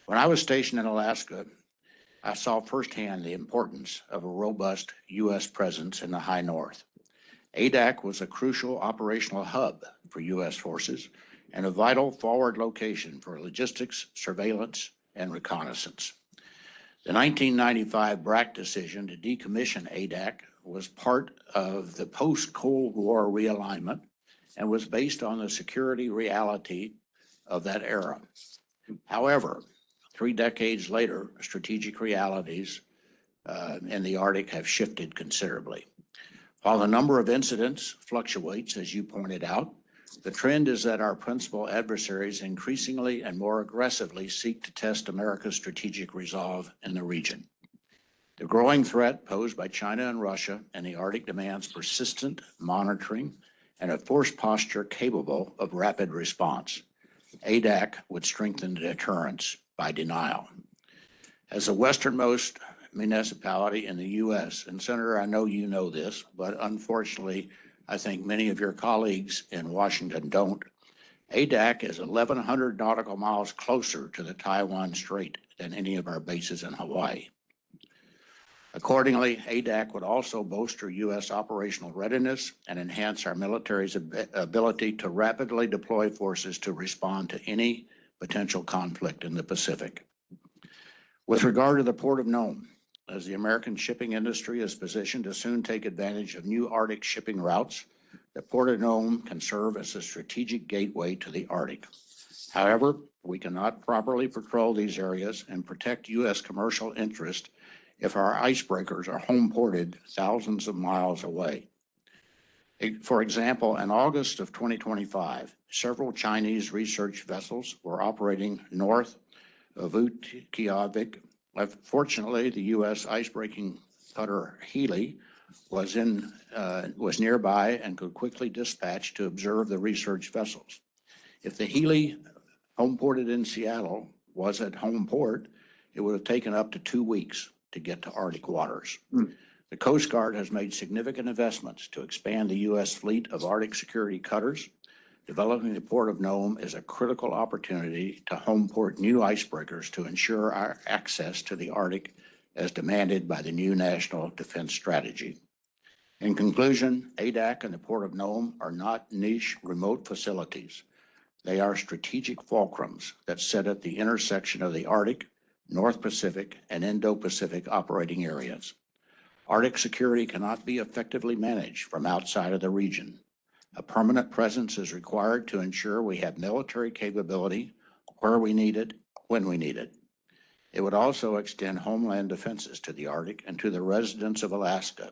When I was stationed in Alaska, I saw firsthand the importance of a robust U.S. presence in the high north. ADAC was a crucial operational hub for U.S. forces and a vital forward location for logistics, surveillance, and reconnaissance. The 1995 BRAC decision to decommission ADAC was part of the post-Cold War realignment and was based on the security reality of that era. However, 3 decades later, strategic realities in the Arctic have shifted considerably. While the number of incidents fluctuates, as you pointed out, the trend is that our principal adversaries increasingly and more aggressively seek to test America's strategic resolve in the region. The growing threat posed by China and Russia in the Arctic demands persistent monitoring and a force posture capable of rapid response. ADAC would strengthen the deterrence by denial. As the westernmost municipality in the U.S., and Senator, I know you know this, but unfortunately, I think many of your colleagues in Washington don't. ADAC is 1,100 nautical miles closer to the Taiwan Strait than any of our bases in Hawaii. Accordingly, ADAC would also bolster U.S. operational readiness and enhance our military's ability to rapidly deploy forces to respond to any potential conflict in the Pacific. With regard to the Port of Nome, as the American shipping industry is positioned to soon take advantage of new Arctic shipping routes, the Port of Nome can serve as a strategic gateway to the Arctic. However, we cannot properly patrol these areas and protect U.S. commercial interest if our icebreakers are home ported thousands of miles away. For example, in August of 2025, several Chinese research vessels were operating north of Utqiagvik. Fortunately, the U.S. icebreaking cutter Healy was nearby and could quickly dispatch to observe the research vessels. If the Healy, home ported in Seattle, was at home port, it would have taken up to 2 weeks to get to Arctic waters. The Coast Guard has made significant investments to expand the U.S. fleet of Arctic security cutters. Developing the Port of Nome is a critical opportunity to homeport new icebreakers to ensure our access to the Arctic as demanded by the new National Defense Strategy. In conclusion, ADAC and the Port of Nome are not niche remote facilities. They are strategic fulcrums that sit at the intersection of the Arctic, North Pacific, and Indo-Pacific operating areas. Arctic security cannot be effectively managed from outside of the region. A permanent presence is required to ensure we have military capability where we need it, when we need it. It would also extend homeland defenses to the Arctic and to the residents of Alaska,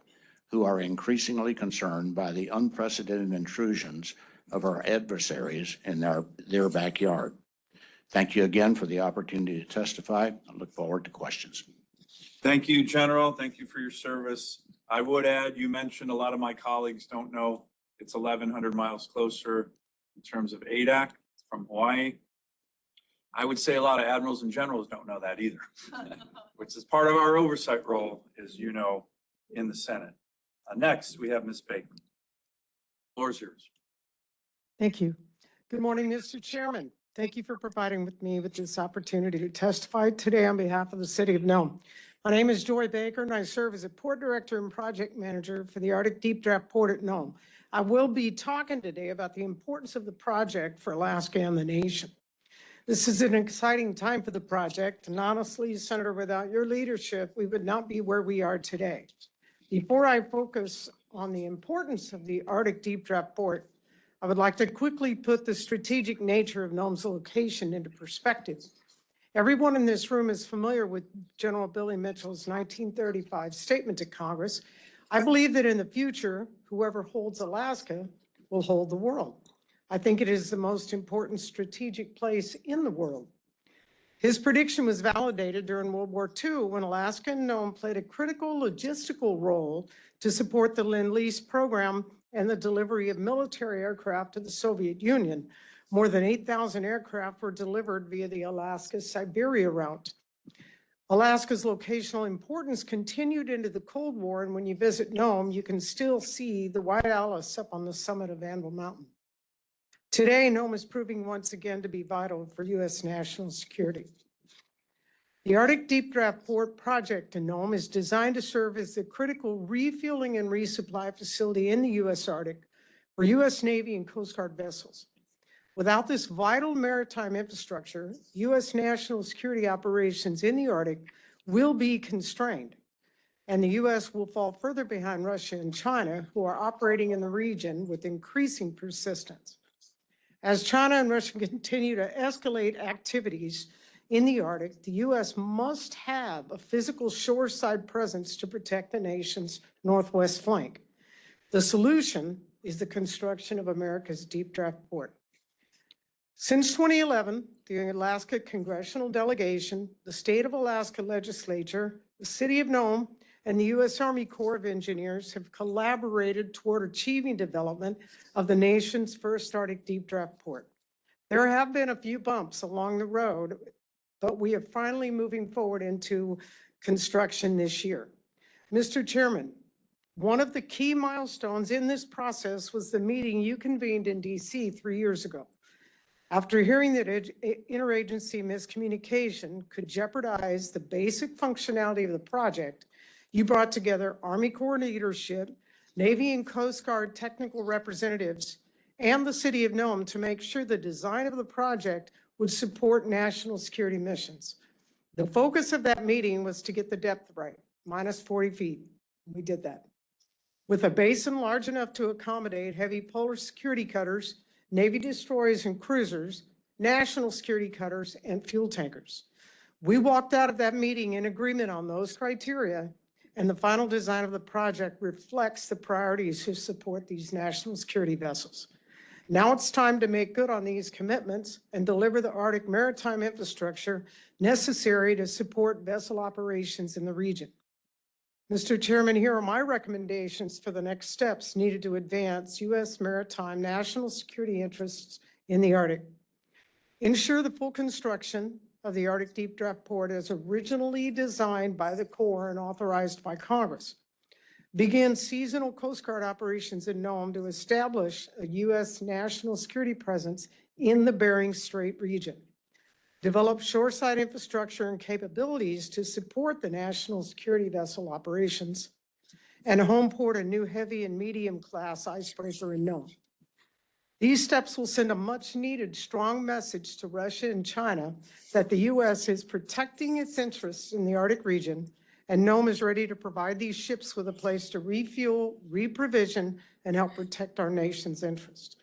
who are increasingly concerned by the unprecedented intrusions of our adversaries in their backyard. Thank you again for the opportunity to testify. I look forward to questions. Thank you, General. Thank you for your service. I would add, you mentioned a lot of my colleagues don't know it's 1,100 miles closer in terms of ADAC from Hawaii. I would say a lot of admirals and generals don't know that either, which is part of our oversight role, as you know, in the Senate. Next, we have Ms. Baker. The floor is yours. Thank you. Good morning, Mr. Chairman. Thank you for providing me with this opportunity to testify today on behalf of the City of Nome. My name is Joy Baker, and I serve as a Port Director and Project Manager for the Arctic Deep Draft Port at Nome. I will be talking today about the importance of the project for Alaska and the nation. This is an exciting time for the project, and honestly, Senator, without your leadership, we would not be where we are today. Before I focus on the importance of the Arctic Deep Draft Port, I would like to quickly put the strategic nature of Nome's location into perspective. Everyone in this room is familiar with General Billy Mitchell's 1935 statement to Congress. I believe that in the future, whoever holds Alaska will hold the world. I think it is the most important strategic place in the world. His prediction was validated during World War II when Alaska and Nome played a critical logistical role to support the Lend-Lease program and the delivery of military aircraft to the Soviet Union. More than 8,000 aircraft were delivered via the Alaska-Siberia route. Alaska's locational importance continued into the Cold War, and when you visit Nome, you can still see the White Alice up on the summit of Anvil Mountain. Today, Nome is proving once again to be vital for U.S. national security. The Arctic Deep Draft Port project in Nome is designed to serve as the critical refueling and resupply facility in the U.S. Arctic for U.S. Navy and Coast Guard vessels. Without this vital maritime infrastructure, U.S. national security operations in the Arctic will be constrained, and the U.S. will fall further behind Russia and China, who are operating in the region with increasing persistence. As China and Russia continue to escalate activities in the Arctic, the U.S. must have a physical shoreside presence to protect the nation's northwest flank. The solution is the construction of America's deep draft port. Since 2011, the Alaska Congressional Delegation, the State of Alaska Legislature, the City of Nome, and the U.S. Army Corps of Engineers have collaborated toward achieving development of the nation's first Arctic deep draft port. There have been a few bumps along the road, but we are finally moving forward into construction this year. Mr. Chairman, one of the key milestones in this process was the meeting you convened in D.C. 3 years ago. After hearing that interagency miscommunication could jeopardize the basic functionality of the project, you brought together Army Corps leadership, Navy and Coast Guard technical representatives, and the City of Nome to make sure the design of the project would support national security missions. The focus of that meeting was to get the depth right, minus 40 feet. We did that. With a basin large enough to accommodate heavy polar security cutters, Navy destroyers and cruisers, national security cutters, and fuel tankers. We walked out of that meeting in agreement on those criteria, and the final design of the project reflects the priorities to support these national security vessels. Now it's time to make good on these commitments and deliver the Arctic maritime infrastructure necessary to support vessel operations in the region. Mr. Chairman, here are my recommendations for the next steps needed to advance U.S. maritime national security interests in the Arctic. Ensure the full construction of the Arctic Deep Draft Port as originally designed by the Corps and authorized by Congress. begin seasonal Coast Guard operations in Nome to establish a U.S. national security presence in the Bering Strait region, develop shoreside infrastructure and capabilities to support the national security vessel operations, and home port a new heavy and medium class icebreaker in Nome. These steps will send a much needed strong message to Russia and China that the U.S. is protecting its interests in the Arctic region, and Nome is ready to provide these ships with a place to refuel, reprovision, and help protect our nation's interest.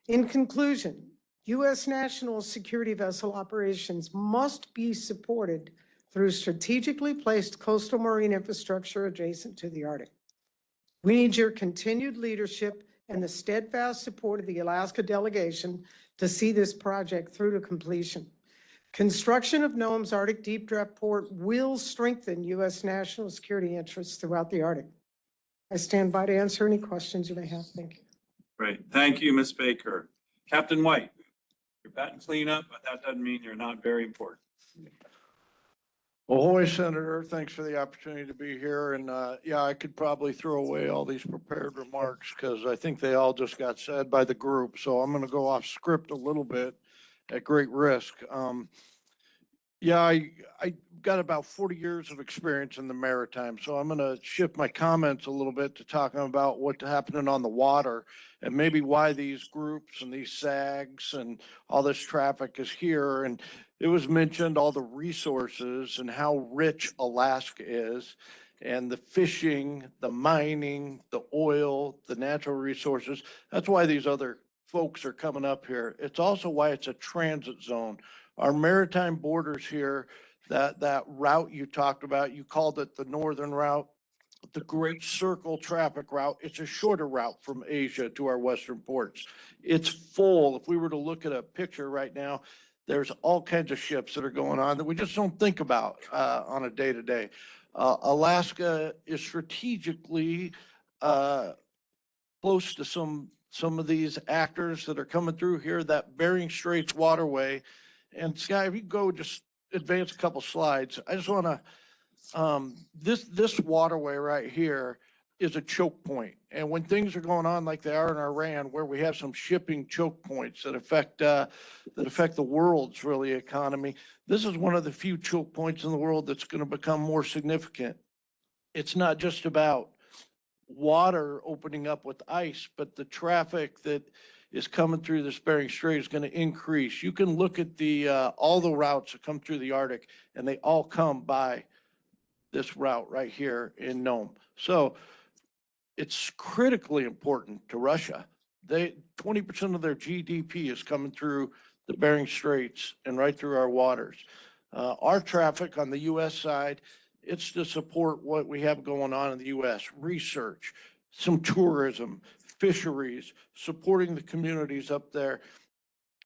In conclusion, U.S. national security vessel operations must be supported through strategically placed coastal marine infrastructure adjacent to the Arctic. We need your continued leadership and the steadfast support of the Alaska delegation to see this project through to completion. Construction of Nome's Arctic Deep Draft Port will strengthen U.S. national security interests throughout the Arctic. I stand by to answer any questions you may have. Thank you. Great. Thank you, Ms. Baker. Captain White, you're batting cleanup, but that doesn't mean you're not very important. Ahoy, Senator. Thanks for the opportunity to be here. And yeah, I could probably throw away all these prepared remarks because I think they all just got said by the group. So I'm going to go off script a little bit at great risk. Yeah, I got about 40 years of experience in the maritime. So I'm going to shift my comments a little bit to talking about what's happening on the water and maybe why these groups and these SAGs and all this traffic is here. And it was mentioned all the resources and how rich Alaska is, and the fishing, the mining, the oil, the natural resources. That's why these other folks are coming up here. It's also why it's a transit zone. Our maritime borders here, that route you talked about, you called it the northern route, the Great Circle traffic route. It's a shorter route from Asia to our western ports. It's full. If we were to look at a picture right now, there's all kinds of ships that are going on that we just don't think about on a day-to-day. Alaska is strategically close to some of these actors that are coming through here, that Bering Straits waterway. And Sky, if you go just advance a couple slides, I just want to, this waterway right here is a choke point. And when things are going on like they are in Iran, where we have some shipping choke points that affect the world's really economy, this is one of the few choke points in the world that's going to become more significant. It's not just about water opening up with ice, but the traffic that is coming through this Bering Strait is going to increase. You can look at all the routes that come through the Arctic, and they all come by this route right here in Nome. So it's critically important to Russia. 20% of their GDP is coming through the Bering Straits and right through our waters. Our traffic on the U.S. side, it's to support what we have going on in the U.S. Research, some tourism, fisheries, supporting the communities up there,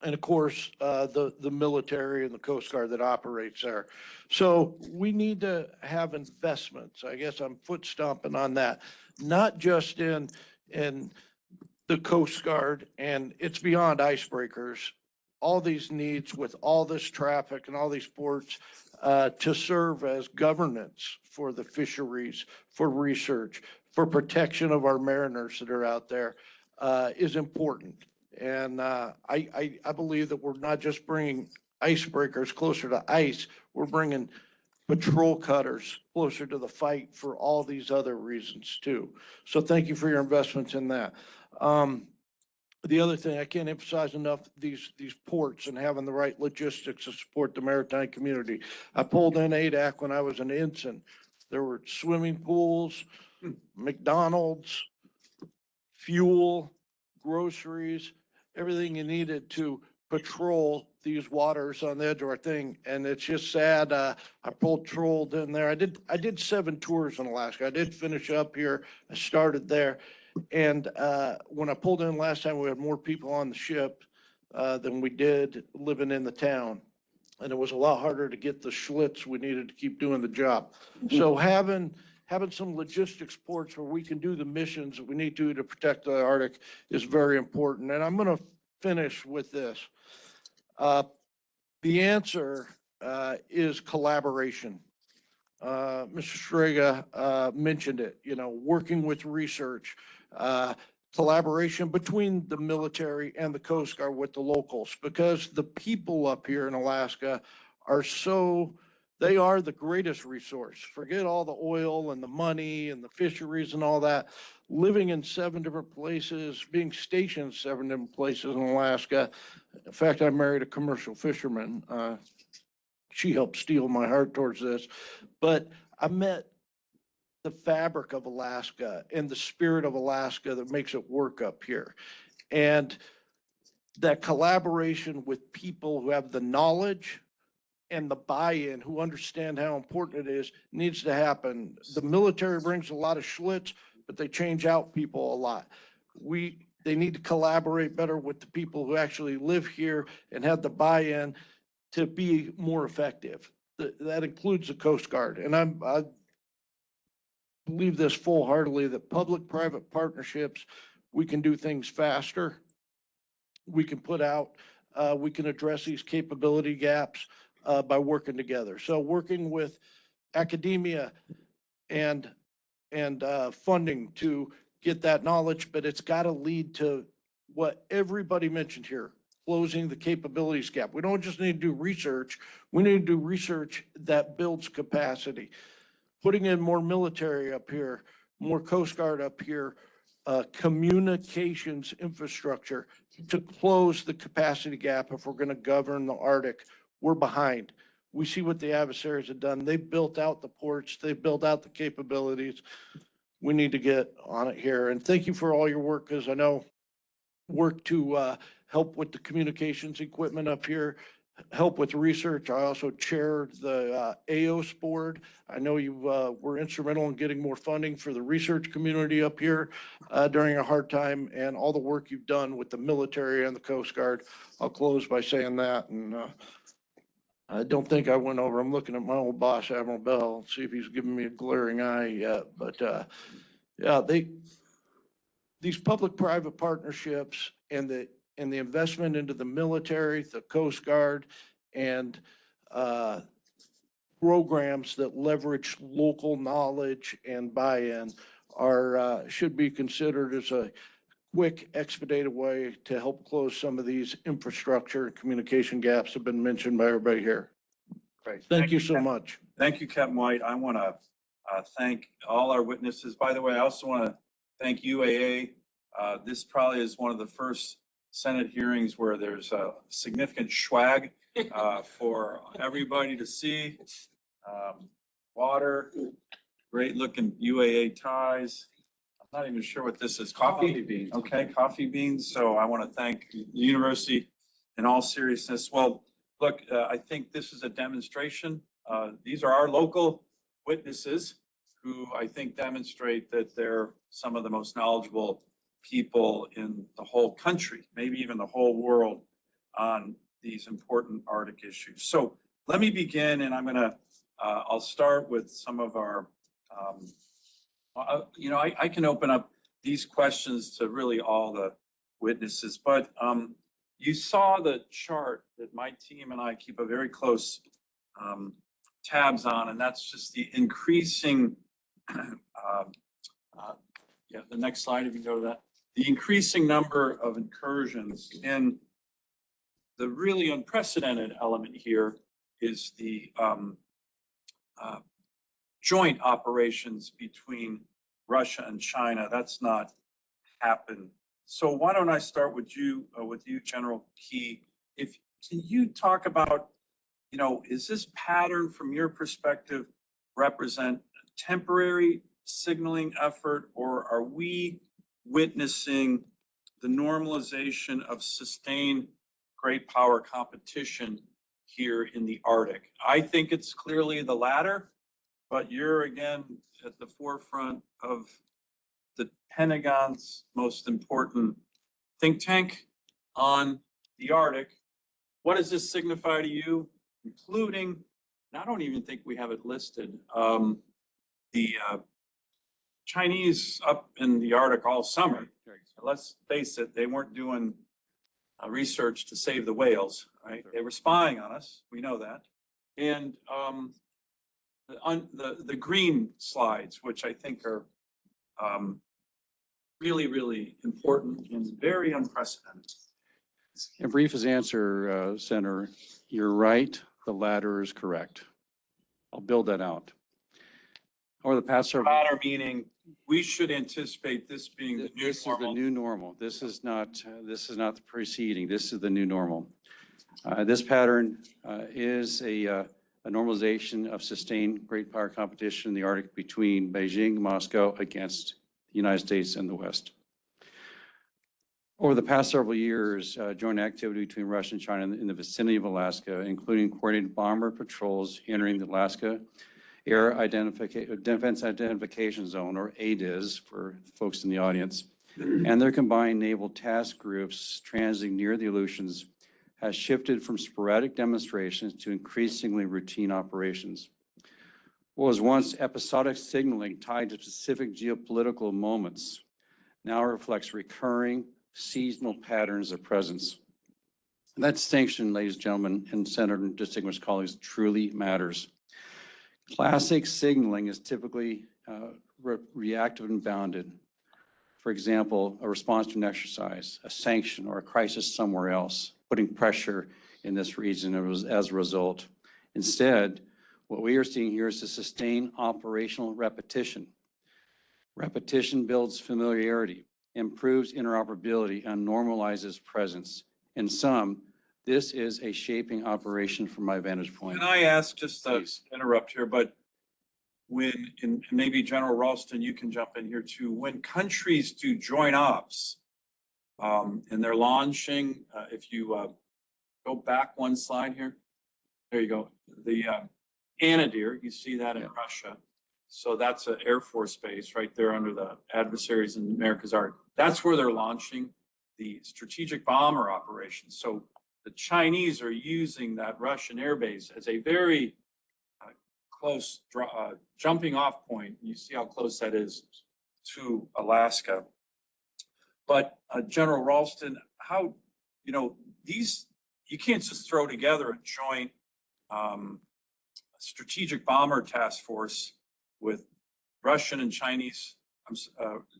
and of course, the military and the Coast Guard that operates there. So we need to have investments. I guess I'm foot stomping on that, not just in the Coast Guard, and it's beyond icebreakers. All these needs with all this traffic and all these ports to serve as governance for the fisheries, for research, for protection of our mariners that are out there is important. And I believe that we're not just bringing icebreakers closer to ice, we're bringing patrol cutters closer to the fight for all these other reasons too. So thank you for your investments in that. The other thing, I can't emphasize enough, these ports and having the right logistics to support the maritime community. I pulled in ADAC when I was an ensign. There were swimming pools, McDonald's, fuel, groceries, everything you needed to patrol these waters on the edge of our thing. And it's just sad. I patrolled in there. I did 7 tours in Alaska. I did finish up here. I started there. And when I pulled in last time, we had more people on the ship than we did living in the town. And it was a lot harder to get the Schlitz we needed to keep doing the job. So having some logistics ports where we can do the missions that we need to protect the Arctic is very important. And I'm going to finish with this. The answer is collaboration. Mr. Sfraga, mentioned it, you know, working with research, collaboration between the military and the Coast Guard with the locals, because the people up here in Alaska are they are the greatest resource. Forget all the oil and the money and the fisheries and all that. Living in 7 different places, being stationed 7 different places in Alaska. In fact, I married a commercial fisherman. She helped steal my heart towards this, but I met the fabric of Alaska and the spirit of Alaska that makes it work up here. And that collaboration with people who have the knowledge and the buy-in, who understand how important it is, needs to happen. The military brings a lot of Schlitz, but they change out people a lot. They need to collaborate better with the people who actually live here and have the buy-in to be more effective. That includes the Coast Guard. And I believe this full-heartedly, that public-private partnerships, we can do things faster. We can we can address these capability gaps by working together. So working with academia and funding to get that knowledge, but it's got to lead to what everybody mentioned here, closing the capabilities gap. We don't just need to do research. We need to do research that builds capacity. Putting in more military up here, more Coast Guard up here, communications infrastructure to close the capacity gap. If we're going to govern the Arctic, we're behind. We see what the adversaries have done. They built out the ports. They built out the capabilities. We need to get on it here. And thank you for all your work, because I know work to help with the communications equipment up here, help with research. I also chair the AOS board. I know you were instrumental in getting more funding for the research community up here during a hard time, and all the work you've done with the military and the Coast Guard. I'll close by saying that. And I don't think I went over. I'm looking at my old boss, Admiral Bell, see if he's giving me a glaring eye yet. But yeah, these public-private partnerships and the investment into the military, the Coast Guard, and programs that leverage local knowledge and buy-in should be considered as a quick, expedited way to help close some of these infrastructure and communication gaps that have been mentioned by everybody here. Great. Thank you so much. Thank you, Captain White. I want to thank all our witnesses. By the way, I also want to thank UAA. This probably is one of the first Senate hearings where there's a significant swag for everybody to see. Water, great looking UAA ties. I'm not even sure what this is. Coffee beans. Okay, coffee beans. So I want to thank the university in all seriousness. Well, look, I think this is a demonstration. These are our local witnesses who I think demonstrate that they're some of the most knowledgeable people in the whole country, maybe even the whole world, on these important Arctic issues. So let me begin, and I'll start with some of our, I can open up these questions to really all the witnesses, but you saw the chart that my team and I keep a very close tabs on, and that's just the increasing, the next slide, if you go to that, the increasing number of incursions. And the really unprecedented element here is the joint operations between Russia and China. That's not happened. So why don't I start with you, General Key? Can you talk about, is this pattern from your perspective represent a temporary signaling effort, or are we witnessing the normalization of sustained great power competition here in the Arctic? I think it's clearly the latter, but you're again at the forefront of the Pentagon's most important think tank on the Arctic. What does this signify to you, including, and I don't even think we have it listed, the Chinese up in the Arctic all summer. Let's face it, they weren't doing research to save the whales, right? They were spying on us. We know that. And the green slides, which I think are really, really important and very unprecedented. And brief as answer, Senator, you're right. The latter is correct. I'll build that out. Over the past several. Latter meaning we should anticipate this being the new This is the normal. new normal. This is not the preceding. This is the new normal. This pattern is a normalization of sustained great power competition in the Arctic between Beijing and Moscow against the United States and the West. Over the past several years, joint activity between Russia and China in the vicinity of Alaska, including coordinated bomber patrols entering the Alaska Air Defense Identification Zone, or ADIZ for folks in the audience, and their combined naval task groups transiting near the Aleutians has shifted from sporadic demonstrations to increasingly routine operations. What was once episodic signaling tied to specific geopolitical moments now reflects recurring seasonal patterns of presence. And that distinction, ladies and gentlemen, and Senator and distinguished colleagues, truly matters. Classic signaling is typically reactive and bounded. For example, a response to an exercise, a sanction, or a crisis somewhere else, putting pressure in this region as a result. Instead, what we are seeing here is a sustained operational repetition. Repetition builds familiarity, improves interoperability, and normalizes presence. In sum, this is a shaping operation from my vantage point. Can I ask, just to Please. interrupt here, but when, and maybe General Ralston, you can jump in here too, when countries do joint ops, and they're launching, if you go back one slide here, there you go, the Anadir, you see that in Russia. So that's an Air Force base right there under the adversaries in America's Arctic. That's where they're launching the strategic bomber operations. So the Chinese are using that Russian air base as a very close jumping off point. You see how close that is to Alaska. But General Ralston, how, these, you can't just throw together a joint strategic bomber task force with Russian and Chinese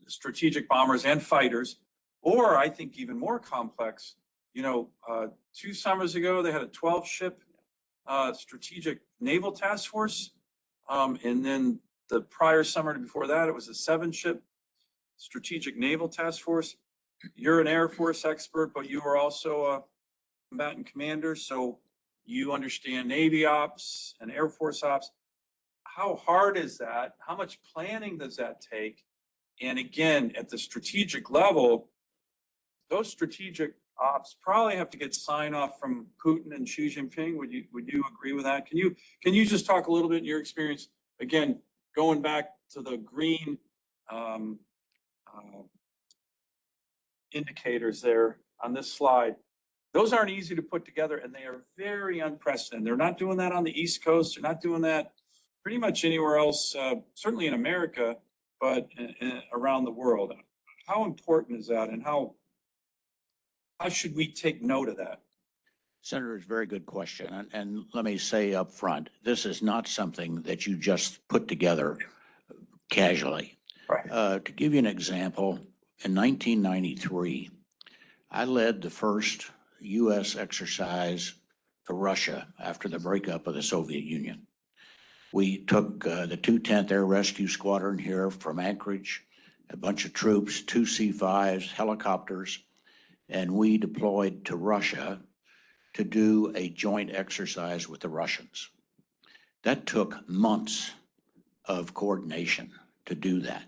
strategic bombers and fighters, or I think even more complex. 2 summers ago, they had a 12-ship strategic naval task force. And then the prior summer before that, it was a 7-ship strategic naval task force. You're an Air Force expert, but you are also a combatant commander. So you understand Navy ops and Air Force ops. How hard is that? How much planning does that take? And again, at the strategic level, those strategic ops probably have to get sign off from Putin and Xi Jinping. Would you agree with that? Can you just talk a little bit in your experience, again, going back to the green indicators there on this slide? Those aren't easy to put together, and they are very unprecedented. They're not doing that on the East Coast. They're not doing that pretty much anywhere else, certainly in America, but around the world. How important is that, and how should we take note of that? Senator, it's a very good question. And let me say up front, this is not something that you just put together casually. Right. To give you an example, in 1993, I led the first U.S. exercise to Russia after the breakup of the Soviet Union. We took the 210th Air Rescue Squadron here from Anchorage, a bunch of troops, 2 C-5s, helicopters, and we deployed to Russia to do a joint exercise with the Russians. That took months of coordination to do that.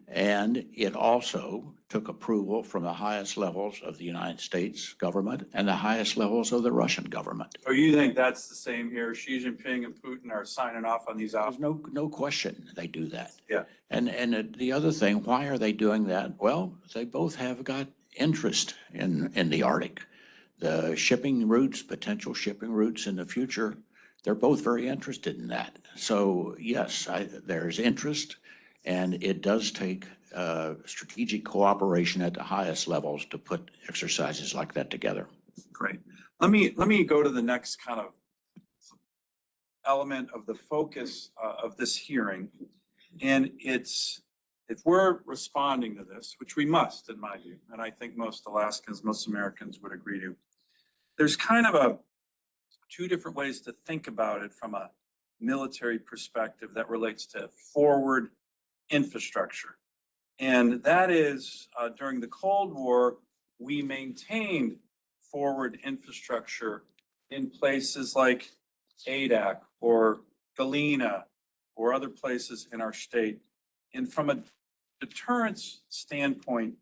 And it also took approval from the highest levels of the United States government and the highest levels of the Russian government. So you think that's the same here? Xi Jinping and Putin are signing off on these ops? There's no question they do that. Yeah. And the other thing, why are they doing that? Well, they both have got interest in the Arctic. The shipping routes, potential shipping routes in the future, they're both very interested in that. So yes, there's interest, and it does take strategic cooperation at the highest levels to put exercises like that together. Great. Let me go to the next kind of element of the focus of this hearing. And it's, if we're responding to this, which we must, in my view, and I think most Alaskans, most Americans would agree to, there's kind of two different ways to think about it from a military perspective that relates to forward infrastructure. And that is, during the Cold War, we maintained forward infrastructure in places like Adak or Galena or other places in our state. And from a deterrence standpoint,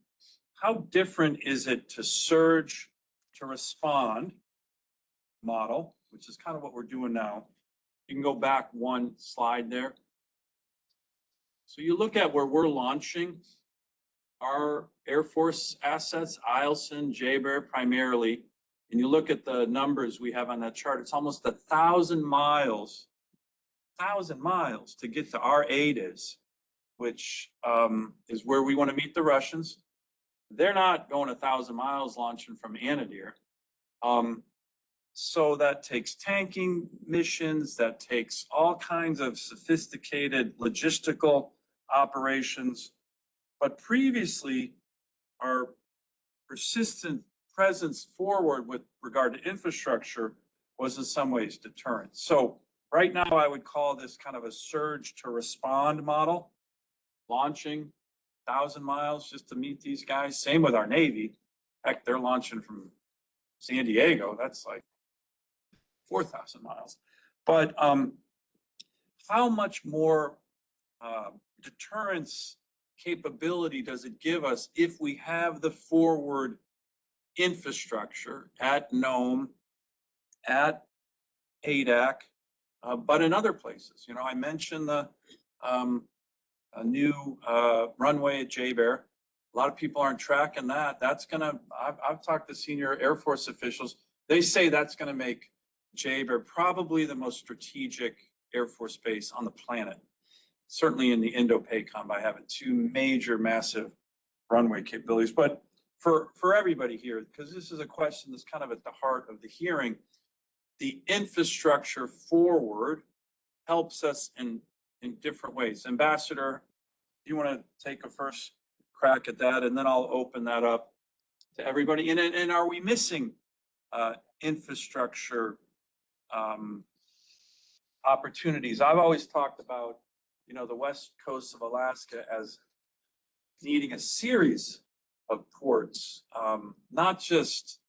how different is it to surge to respond model, which is kind of what we're doing now? You can go back one slide there. So you look at where we're launching our Air Force assets, Eielson, J-Bear primarily, and you look at the numbers we have on that chart, it's almost 1,000 miles to get to our ADIS, which is where we want to meet the Russians. They're not going 1,000 miles launching from Anadyr. So that takes tanking missions, that takes all kinds of sophisticated logistical operations. But previously, our persistent presence forward with regard to infrastructure was in some ways deterrent. So right now, I would call this kind of a surge to respond model, launching 1,000 miles just to meet these guys. Same with our Navy. Heck, they're launching from San Diego. That's like 4,000 miles. But how much more deterrence capability does it give us if we have the forward infrastructure at Nome, at Adak, but in other places? You know, I mentioned the a new runway at J-Bear. A lot of people aren't tracking that. That's gonna, I've talked to senior Air Force officials. They say that's gonna make J-Bear probably the most strategic Air Force base on the planet. Certainly in the Indo-PACOM by having two major massive runway capabilities. But for everybody here, because this is a question that's kind of at the heart of the hearing, the infrastructure forward helps us in different ways. Ambassador, you want to take a first crack at that, and then I'll open that up to everybody. And are we missing infrastructure opportunities? I've always talked about, you know, the west coast of Alaska as needing a series of ports, not just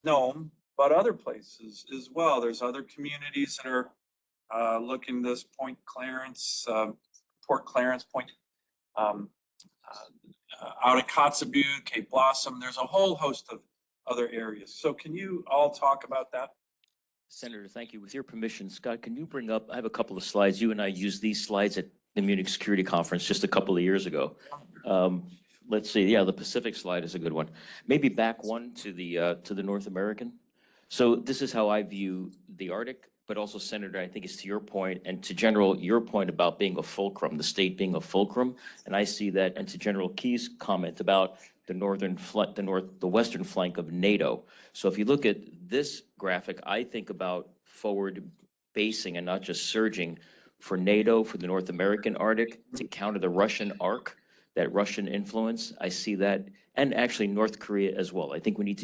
Nome, but other places as well. There's other communities that are looking this Point Clarence, Port Clarence, Point out at Kotzebue, Cape Blossom. There's a whole host of other areas. So can you all talk about that? Senator, thank you. With your permission, Scott, can you bring up, I have a couple of slides. You and I used these slides at the Munich Security Conference just a couple of years ago. Let's see. Yeah, the Pacific slide is a good one. Maybe back one to the North American. So this is how I view the Arctic, but also, Senator, I think it's to your point, and to General, your point about being a fulcrum, the state being a fulcrum. And I see that, and to General Key's comment about the western flank of NATO. So if you look at this graphic, I think about forward basing and not just surging for NATO, for the North American Arctic, to counter the Russian arc, that Russian influence. I see that, and actually North Korea as well. I think we need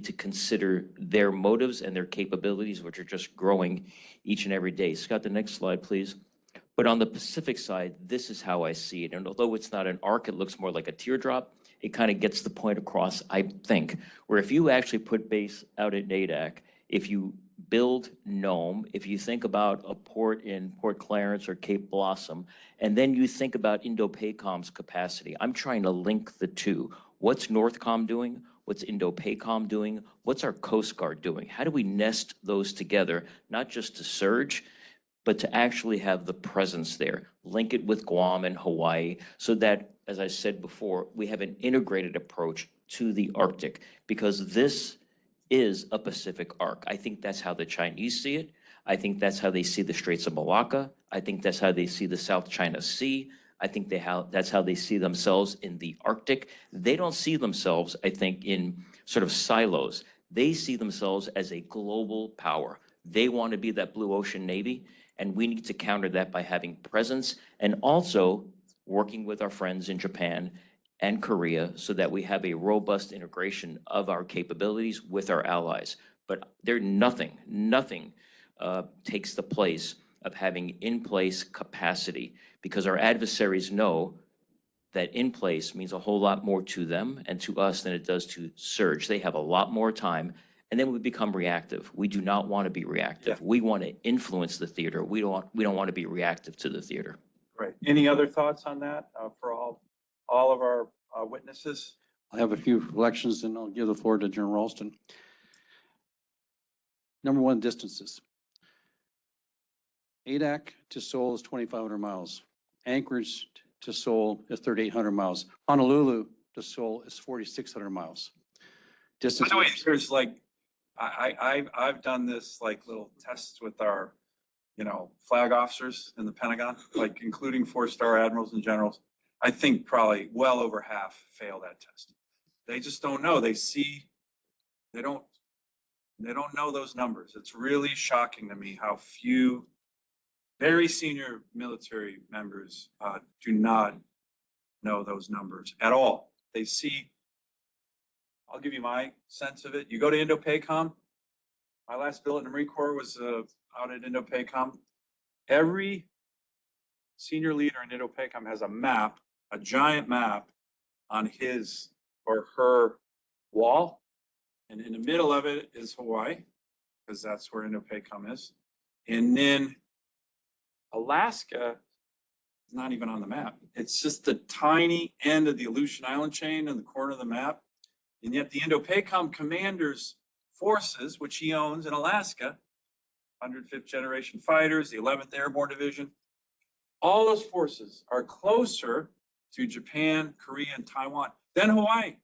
to consider their motives and their capabilities, which are just growing each and every day. Scott, the next slide, please. But on the Pacific side, this is how I see it. And although it's not an arc, it looks more like a teardrop. It kind of gets the point across, I think, where if you actually put base out at Adak, if you build Nome, if you think about a port in Port Clarence or Cape Blossom, and then you think about Indo-PACOM's capacity, I'm trying to link the two. What's NORTHCOM doing? What's Indo-PACOM doing? What's our Coast Guard doing? How do we nest those together, not just to surge, but to actually have the presence there, link it with Guam and Hawaii, so that, as I said before, we have an integrated approach to the Arctic, because this is a Pacific arc. I think that's how the Chinese see it. I think that's how they see the Straits of Malacca. I think that's how they see the South China Sea. I think that's how they see themselves in the Arctic. They don't see themselves, I think, in sort of silos. They see themselves as a global power, They want to be that blue ocean Navy, and we need to counter that by having presence and also working with our friends in Japan and Korea so that we have a robust integration of our capabilities with our allies. But nothing takes the place of having in-place capacity, because our adversaries know that in place means a whole lot more to them and to us than it does to surge. They have a lot more time, and then we become reactive. We do not want to be reactive. Yeah. We want to influence the theater. We don't want to be reactive to the theater. Right. Any other thoughts on that for all of our witnesses? I have a few reflections and I'll give the floor to General Ralston. Number one, distances. ADAC to Seoul is 2,500 miles. Anchorage to Seoul is 3,800 miles. Honolulu to Seoul is 4,600 miles. By Distance. the way, there's like, I've done this like little tests with our, flag officers in the Pentagon, like including 4-star admirals and generals. I think probably well over half fail that test. They just don't know. They don't know those numbers. It's really shocking to me how few very senior military members do not know those numbers at all. They see, I'll give you my sense of it. You go to Indo-PACOM. My last billet in the Marine Corps was out at Indo-PACOM. Every senior leader in Indo-PACOM has a map, a giant map on his or her wall. And in the middle of it is Hawaii, because that's where Indo-PACOM is. And then Alaska is not even on the map. It's just the tiny end of the Aleutian Island chain in the corner of the map. And yet the Indo-PACOM commander's forces, which he owns in Alaska, 105th generation fighters, the 11th Airborne Division, all those forces are closer to Japan, Korea, and Taiwan than Hawaii.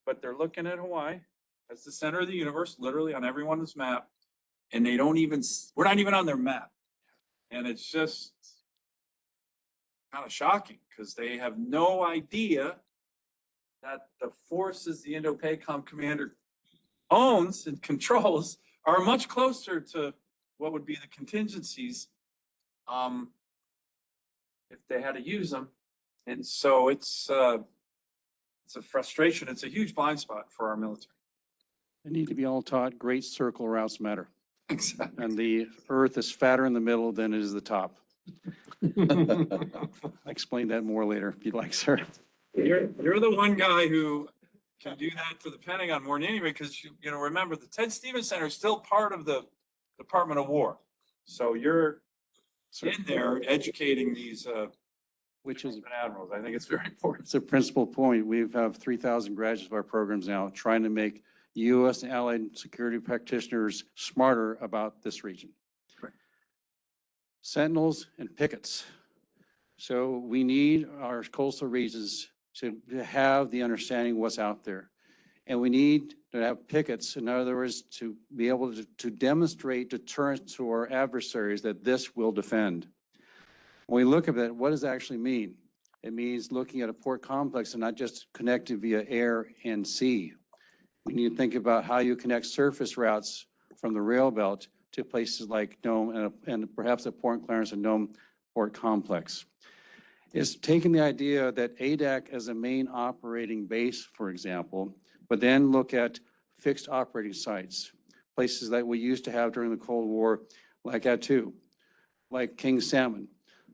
But they're looking at Hawaii as the center of the universe, literally on everyone's map. And they don't even, we're not even on their map. And it's just kind of shocking because they have no idea that the forces the Indo-PACOM commander owns and controls are much closer to what would be the contingencies if they had to use them. And so it's a frustration. It's a huge blind spot for our military. They need to be all taught great circle routes matter. Exactly. And the earth is fatter in the middle than it is the top. I'll explain that more later if you'd like, sir. You're the one guy who can do that for the Pentagon more than anybody, because remember the Ted Stevens Center is still part of the Department of War. So you're in there educating these Which is admirals. I think it's very important. it's a principal point. We have 3,000 graduates of our programs now trying to make U.S. and allied security practitioners smarter about this region. Right. Sentinels and pickets. So we need our coastal regions to have the understanding of what's out there. And we need to have pickets, in other words, to be able to demonstrate deterrence to our adversaries that this will defend. When we look at that, what does it actually mean? It means looking at a port complex and not just connected via air and sea. We need to think about how you connect surface routes from the rail belt to places like Nome and perhaps at Port Clarence and Nome Port Complex. It's taking the idea that ADAC as a main operating base, for example, but then look at fixed operating sites, places that we used to have during the Cold War, like Attu, like King Salmon.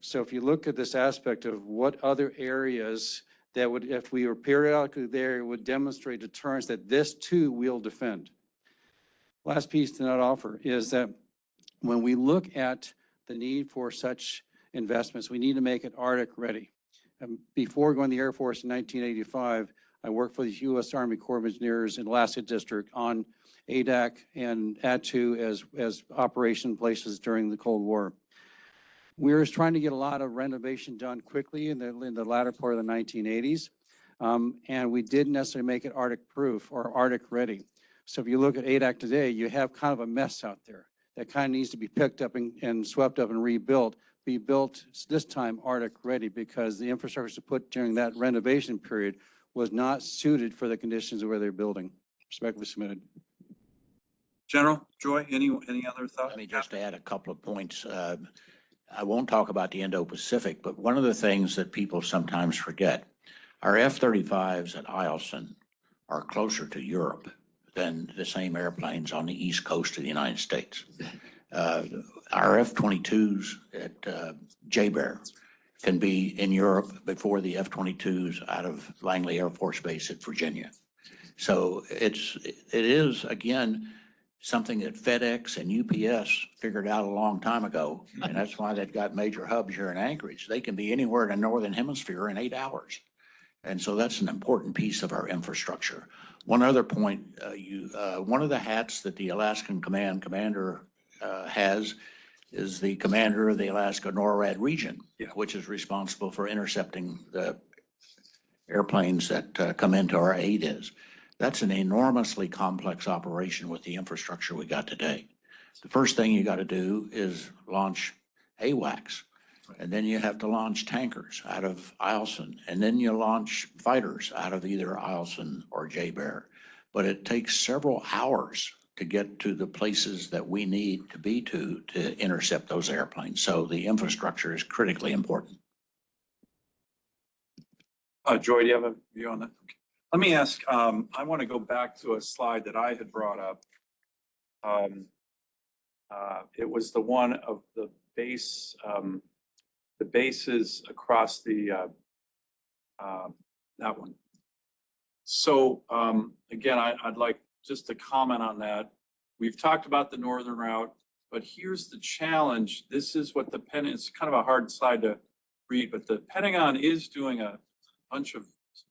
So if you look at this aspect of what other areas that would, if we were periodically there, would demonstrate deterrence that this too will defend. Last piece to not offer is that when we look at the need for such investments, we need to make it Arctic ready. Before going to the Air Force in 1985, I worked for the U.S. Army Corps of Engineers in Alaska District on ADAC and Attu as operation places during the Cold War. We were trying to get a lot of renovation done quickly in the latter part of the 1980s, and we didn't necessarily make it Arctic proof or Arctic ready. So if you look at ADAC today, you have kind of a mess out there that kind of needs to be picked up and swept up and rebuilt, be built this time Arctic ready, because the infrastructure put during that renovation period was not suited for the conditions where they're building. Respectfully submitted. General, Joy, any other thoughts? Let me just add a couple of points. I won't talk about the Indo-Pacific, but one of the things that people sometimes forget, our F-35s at Ralston are closer to Europe than the same airplanes on the East Coast of the United States. Our F-22s at J-Bear can be in Europe before the F-22s out of Langley Air Force Base at Virginia. So it is, again, something that FedEx and UPS figured out a long time ago, and that's why they've got major hubs here in Anchorage. They can be anywhere in the Northern Hemisphere in 8 hours. And so that's an important piece of our infrastructure. One other point, one of the hats that the Alaskan Command commander has is the commander of the Alaska NORAD region, which is responsible for intercepting the airplanes that come into our ADIZ. That's an enormously complex operation with the infrastructure we got today. The first thing you got to do is launch AWACS, and then you have to launch tankers out of Ralston, and then you launch fighters out of either Ralston or J-Bear. But it takes several hours to get to the places that we need to be to intercept those airplanes. So the infrastructure is critically important. Joy, do you have a view on that? Okay. Let me ask, I want to go back to a slide that I had brought up. It was the one of the base, the bases across the, that one. So again, I'd like just to comment on that. We've talked about the northern route, but here's the challenge. This is what the Pentagon, it's kind of a hard slide to read, but the Pentagon is doing a bunch of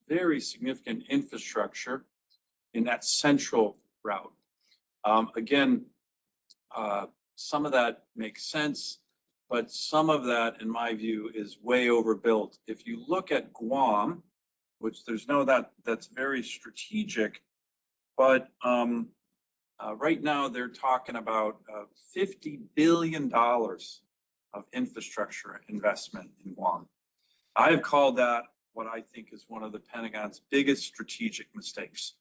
very significant infrastructure in that central route. Again, some of that makes sense, but some of that, in my view, is way overbuilt. If you look at Guam, which there's no that's very strategic, but right now they're talking about $50 billion of infrastructure investment in Guam. I've called that what I think is one of the Pentagon's biggest strategic mistakes,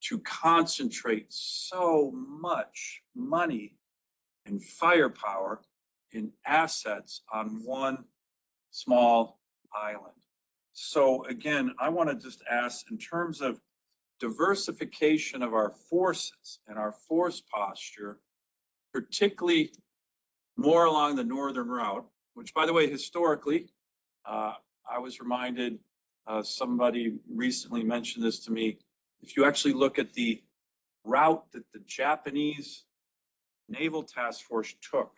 to concentrate so much money and firepower in assets on one small island. So again, I want to just ask, in terms of diversification of our forces and our force posture, particularly more along the northern route, which, by the way, historically, I was reminded, somebody recently mentioned this to me. If you actually look at the route that the Japanese Naval Task Force took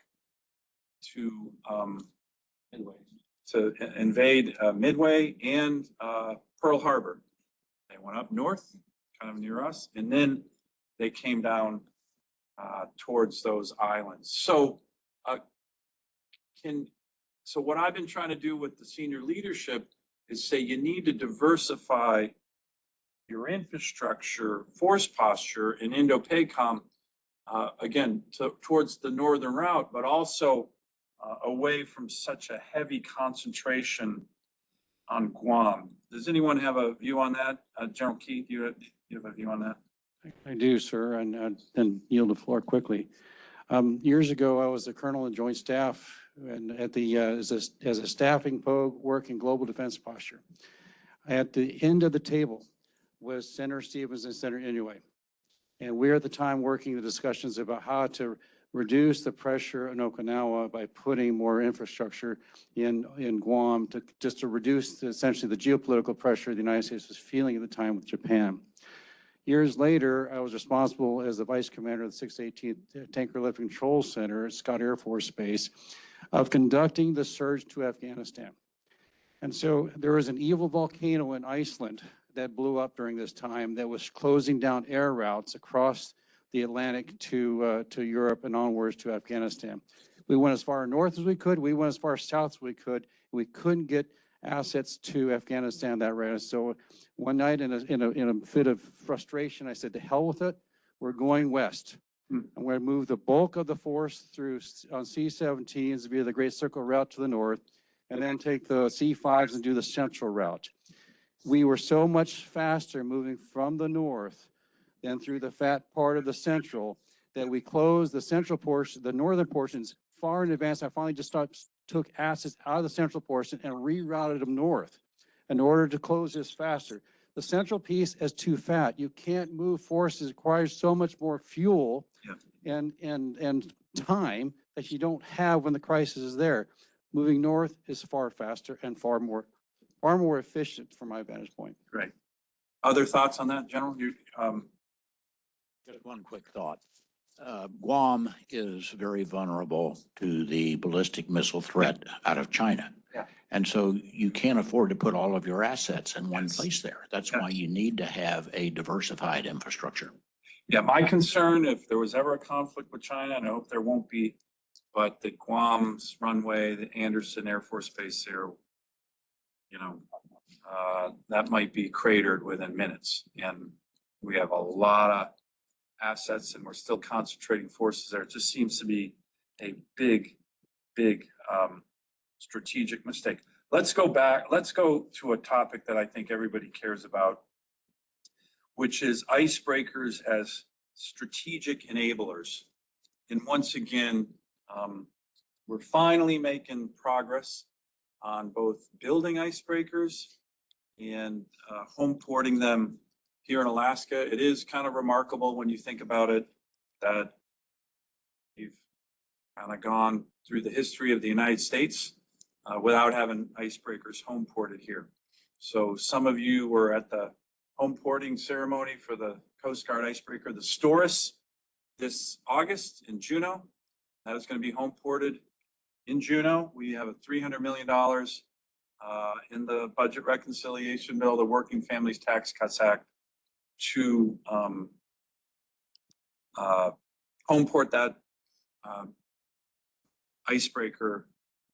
to invade Midway and Pearl Harbor, they went up north, kind of near us, and then they came down towards those islands. So, so what I've been trying to do with the senior leadership is say you need to diversify your infrastructure, force posture in Indo-PACOM, again, towards the northern route, but also away from such a heavy concentration on Guam. Does anyone have a view on that? General Keith, you have a view on that? I do, sir, and then yield the floor quickly. Years ago, I was a colonel in Joint Staff and at the as a staffing pogue working global defense posture. At the end of the table was Senator Stevens and Senator Inouye. And we're at the time working the discussions about how to reduce the pressure on Okinawa by putting more infrastructure in Guam just to reduce essentially the geopolitical pressure the United States was feeling at the time with Japan. Years later, I was responsible as the vice commander of the 618th Tanker Lift Control Center at Scott Air Force Base of conducting the surge to Afghanistan. And so there was an evil volcano in Iceland that blew up during this time that was closing down air routes across the Atlantic to Europe and onwards to Afghanistan. We went as far north as we could. We went as far south as we could. We couldn't get assets to Afghanistan that way. So one night in a fit of frustration, I said, to hell with it. We're going west. I'm going to move the bulk of the force through on C-17s via the Great Circle route to the north, and then take the C-5s and do the central route. We were so much faster moving from the north than through the fat part of the central that we closed the central portion, the northern portions far in advance. I finally just took assets out of the central portion and rerouted them north in order to close this faster. The central piece is too fat. You can't move forces. It requires so much more fuel and time that you don't have when the crisis is there. Moving north is far faster and far more efficient from my vantage point. Great. Other thoughts on that, General? Just one quick thought. Guam is very vulnerable to the ballistic missile threat out of China. Yeah. And so you can't afford to put all of your assets in one Yes. place there. That's Yes. why you need to have a diversified infrastructure. Yeah, my concern, if there was ever a conflict with China, and I hope there won't be, but the Guam's runway, the Anderson Air Force Base there, that might be cratered within minutes. And we have a lot of assets and we're still concentrating forces there. It just seems to be a big strategic mistake. Let's go back. Let's go to a topic that I think everybody cares about, which is icebreakers as strategic enablers. And once again, we're finally making progress on both building icebreakers and home porting them here in Alaska. It is kind of remarkable when you think about it that we've kind of gone through the history of the United States without having icebreakers home ported here. So some of you were at the home porting ceremony for the Coast Guard icebreaker, the Storis, this August in Juneau. That is going to be home ported in Juneau. We have a $300 million in the budget reconciliation bill, the Working Families Tax Cuts Act, to home port that icebreaker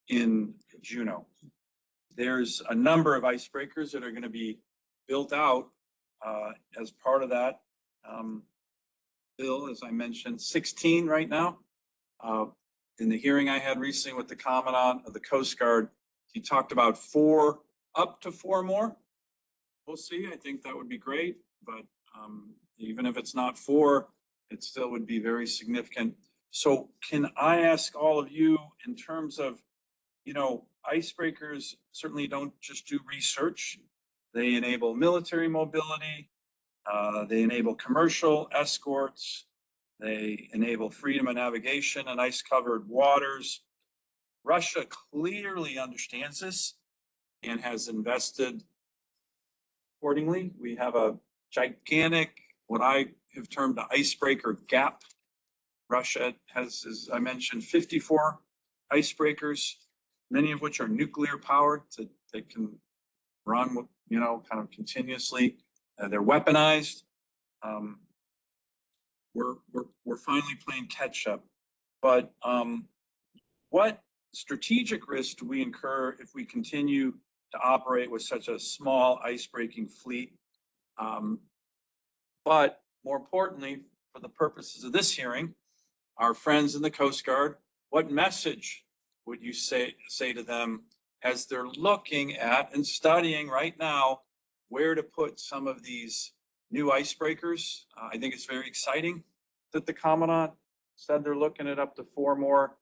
in Juneau. There's a number of icebreakers that are going to be built out as part of that bill, as I mentioned, 16 right now. In the hearing I had recently with the Commandant of the Coast Guard, he talked about up to four more. We'll see. I think that would be great, but even if it's not four, it still would be very significant. So can I ask all of you, in terms of, icebreakers certainly don't just do research. They enable military mobility. They enable commercial escorts. They enable freedom of navigation in ice-covered waters. Russia clearly understands this and has invested accordingly. We have a gigantic, what I have termed the icebreaker gap. Russia has, as I mentioned, 54 icebreakers, many of which are nuclear powered, so they can run, kind of continuously. They're weaponized. We're finally playing catch up. But what strategic risk do we incur if we continue to operate with such a small icebreaking fleet? But more importantly, for the purposes of this hearing, our friends in the Coast Guard, what message would you say to them as they're looking at and studying right now where to put some of these new icebreakers? I think it's very exciting that the Commandant said they're looking at up to four more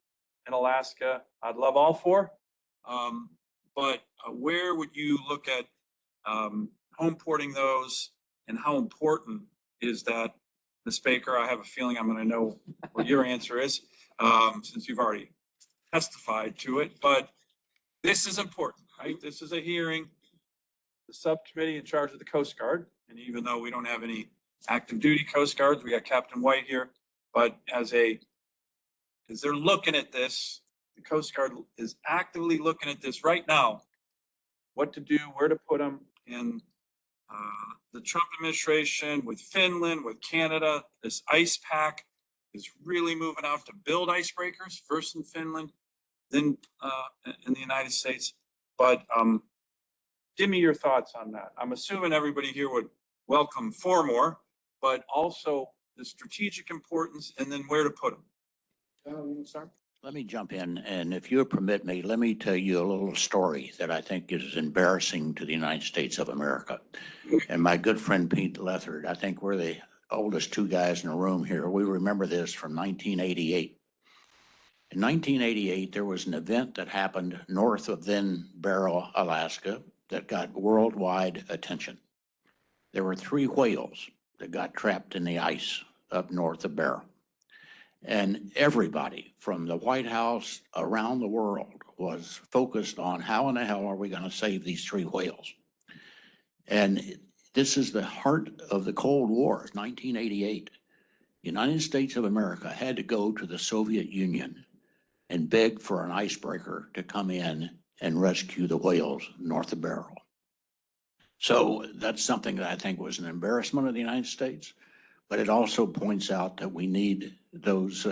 in Alaska. I'd love all four. But where would you look at home porting those, and how important is that? Ms. Baker, I have a feeling I'm going to know what your answer is, since you've already testified to it, but this is important, right? This is a hearing, the subcommittee in charge of the Coast Guard, and even though we don't have any active duty Coast Guards, we got Captain White here, but as they're looking at this, the Coast Guard is actively looking at this right now, what to do, where to put them. In the Trump administration, with Finland, with Canada, this ice pack is really moving out to build icebreakers, first in Finland, then in the United States. But give me your thoughts on that. I'm assuming everybody here would welcome four more, but also the strategic importance and then where to put them. You can start. Let me jump in, and if you permit me, let me tell you a little story that I think is embarrassing to the United States of America. And my good friend Pete Lethard, I think we're the oldest two guys in the room here, we remember this from 1988. In 1988, there was an event that happened north of then Barrow, Alaska, that got worldwide attention. There were 3 whales that got trapped in the ice up north of Barrow. And everybody from the White House around the world was focused on how in the hell are we going to save these 3 whales? And this is the heart of the Cold War, 1988. The United States of America had to go to the Soviet Union and beg for an icebreaker to come in and rescue the whales north of Barrow. So that's something that I think was an embarrassment of the United States, but it also points out that we need those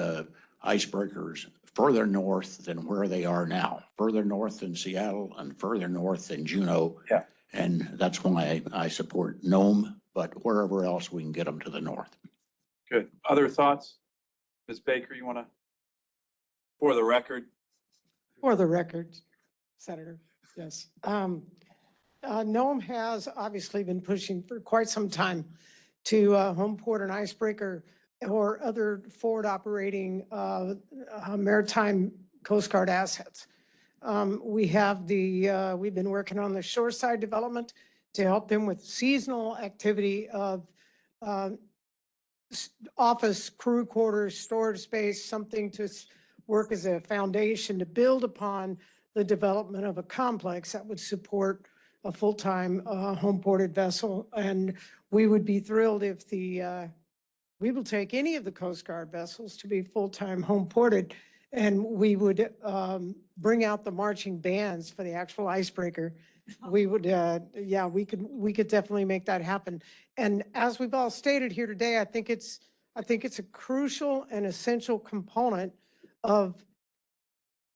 icebreakers further north than where they are now, further north than Seattle and further north than Juneau. Yeah. And that's why I support Nome, but wherever else we can get them to the north. Good. Other thoughts? Ms. Baker, you want to, for the record? For the record, Senator, yes. NOAA has obviously been pushing for quite some time to home port an icebreaker or other forward operating maritime Coast Guard assets. We've been working on the shoreside development to help them with seasonal activity of office, crew quarters, storage space, something to work as a foundation to build upon the development of a complex that would support a full-time home ported vessel. And we would be thrilled if we will take any of the Coast Guard vessels to be full-time home ported. And we would bring out the marching bands for the actual icebreaker. We would, yeah, we could definitely make that happen. And as we've all stated here today, I think it's a crucial and essential component of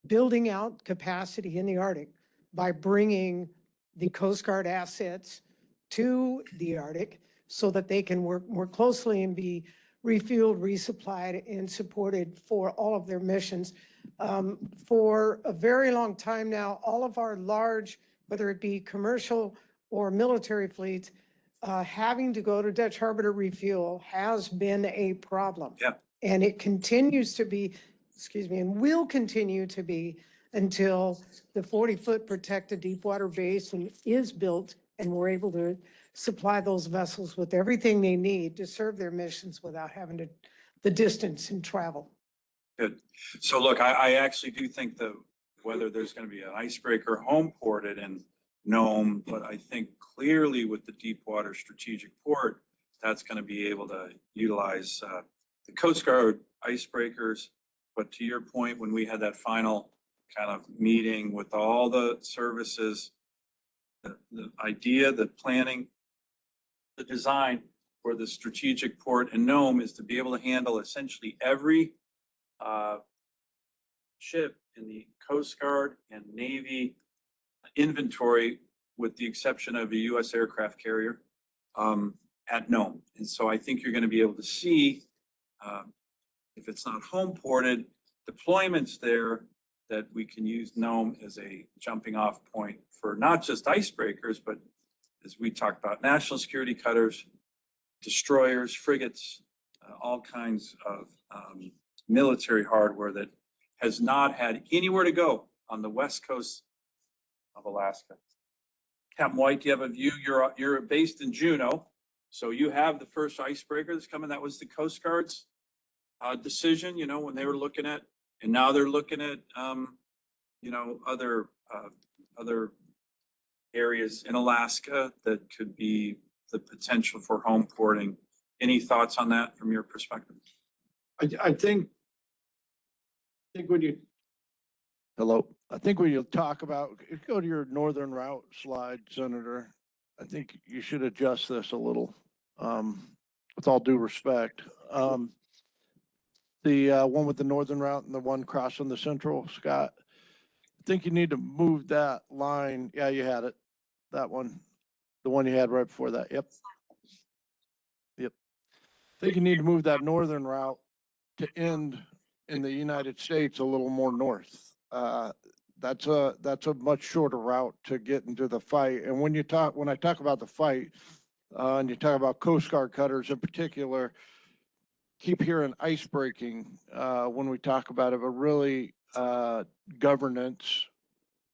building out capacity in the Arctic by bringing the Coast Guard assets to the Arctic so that they can work more closely and be refueled, resupplied, and supported for all of their missions. For a very long time now, all of our large, whether it be commercial or military fleets, having to go to Dutch Harbor to refuel has been a problem. Yeah. And it continues to be, and will continue to be until the 40-foot protected deep water basin is built and we're able to supply those vessels with everything they need to serve their missions without having the distance and travel. Good. So look, I actually do think that whether there's going to be an icebreaker home ported in Nome, but I think clearly with the deep water strategic port, that's going to be able to utilize the Coast Guard icebreakers. But to your point, when we had that final kind of meeting with all the services, the idea, the planning, the design for the strategic port in Nome is to be able to handle essentially every ship in the Coast Guard and Navy inventory, with the exception of a U.S. aircraft carrier at Nome. And so I think you're going to be able to see, if it's not home ported, deployments there that we can use Nome as a jumping off point for not just icebreakers, but as we talked about, national security cutters, destroyers, frigates, all kinds of military hardware that has not had anywhere to go on the west coast of Alaska. Captain White, do you have a view? You're based in Juneau, so you have the first icebreaker that's coming. That was the Coast Guard's decision, you know, when they were looking at, and now they're looking at, you know, other areas in Alaska that could be the potential for home porting. Any thoughts on that from your perspective? I think when you, hello, I think when you talk about, if you go to your northern route slide, Senator, I think you should adjust this a little, with all due respect. The one with the northern route and the one crossing the central, Scott, I think you need to move that line. Yeah, you had it. That one, the one you had right before that. Yep. Yep. I think you need to move that northern route to end in the United States a little more north. That's a much shorter route to get into the fight. And when I talk about the fight, and you talk about Coast Guard cutters in particular, keep hearing ice breaking, when we talk about it, but really, governance,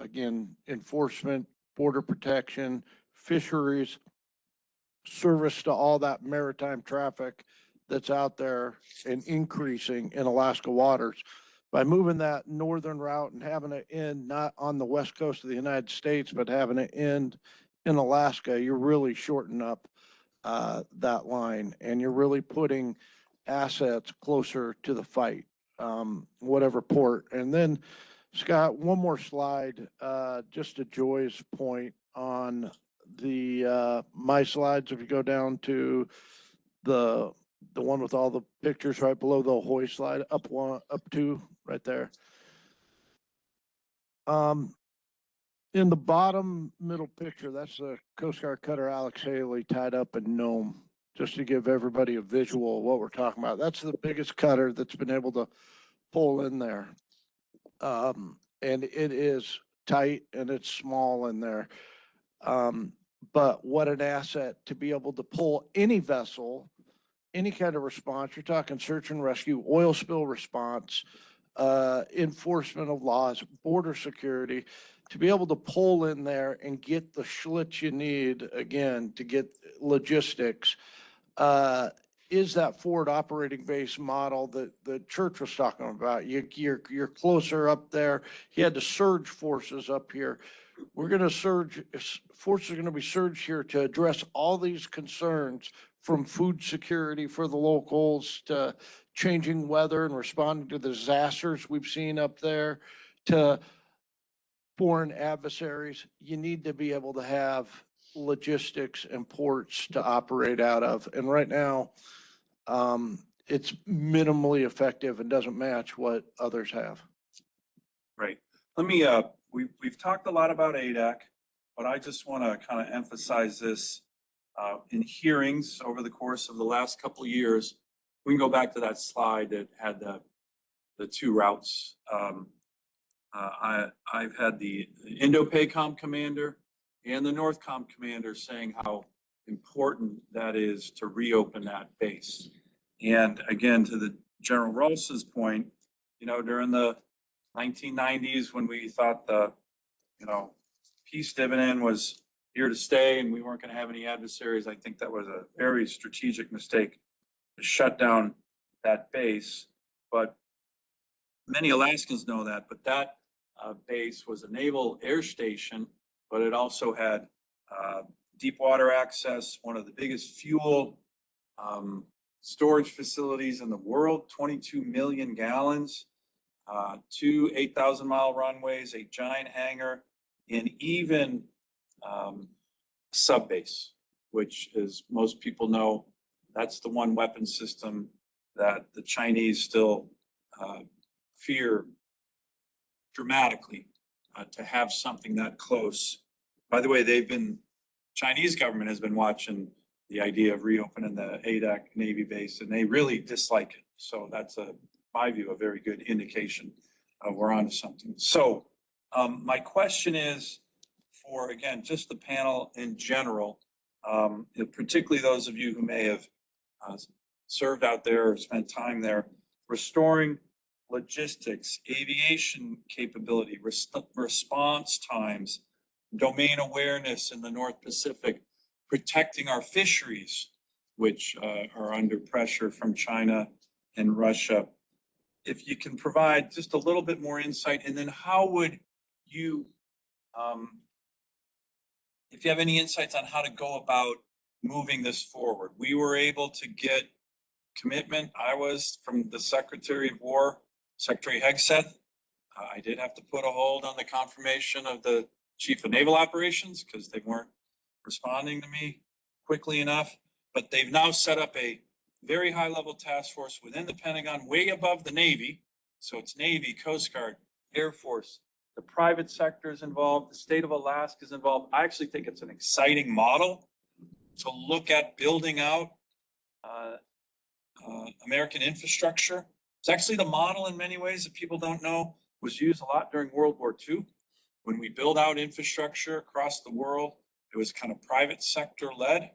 again, enforcement, border protection, fisheries, service to all that maritime traffic that's out there and increasing in Alaska waters. By moving that northern route and having it end not on the west coast of the United States, but having it end in Alaska, you're really shortening up that line, and you're really putting assets closer to the fight, whatever port. And then, Scott, one more slide, just to Joy's point on the my slides. If you go down to the one with all the pictures right below the hoist slide, up one, up two, right there. In the bottom middle picture, that's the Coast Guard cutter Alex Haley tied up in Nome, just to give everybody a visual of what we're talking about. That's the biggest cutter that's been able to pull in there. And it is tight and it's small in there. But what an asset to be able to pull any vessel, any kind of response. You're talking search and rescue, oil spill response, enforcement of laws, border security, to be able to pull in there and get the schlitz you need, again, to get logistics, is that forward operating base model that the church was talking about. You're closer up there. He had the surge forces up here. We're going to surge, forces are going to be surged here to address all these concerns, from food security for the locals to changing weather and responding to the disasters we've seen up there, to foreign adversaries. You need to be able to have logistics and ports to operate out of. And right now, it's minimally effective and doesn't match what others have. Right. Let me, we've talked a lot about ADAC, but I just want to kind of emphasize this. In hearings over the course of the last couple of years, we can go back to that slide that had the two routes. I've had the Indo-PACOM commander and the NORTHCOM commander saying how important that is to reopen that base. And again, to the General Ralston's point, you know, during the 1990s, when we thought the, you know, peace dividend was here to stay and we weren't going to have any adversaries, I think that was a very strategic mistake to shut down that base. But many Alaskans know that, but that base was a naval air station, but it also had deep water access, one of the biggest fuel storage facilities in the world, 22 million gallons, two 8,000-mile runways, a giant hangar, and even subbase, which, as most people know, that's the one weapon system that the Chinese still fear dramatically, to have something that close. By the way, Chinese government has been watching the idea of reopening the ADAC Navy base, and they really dislike it. So that's, my view, a very good indication we're onto something. So my question is for, again, just the panel in general, particularly those of you who may have served out there or spent time there, restoring logistics, aviation capability, response times, domain awareness in the North Pacific, protecting our fisheries, which are under pressure from China and Russia. If you can provide just a little bit more insight, and then how would you, if you have any insights on how to go about moving this forward. We were able to get commitment, I was, from the Secretary of War, Secretary Hegseth. I did have to put a hold on the confirmation of the Chief of Naval Operations because they weren't responding to me quickly enough. But they've now set up a very high-level task force within the Pentagon, way above the Navy. So it's Navy, Coast Guard, Air Force. The private sector is involved. The state of Alaska is involved. I actually think it's an exciting model to look at building out American infrastructure. It's actually the model in many ways that people don't know was used a lot during World War II. When we build out infrastructure across the world, it was kind of private sector led.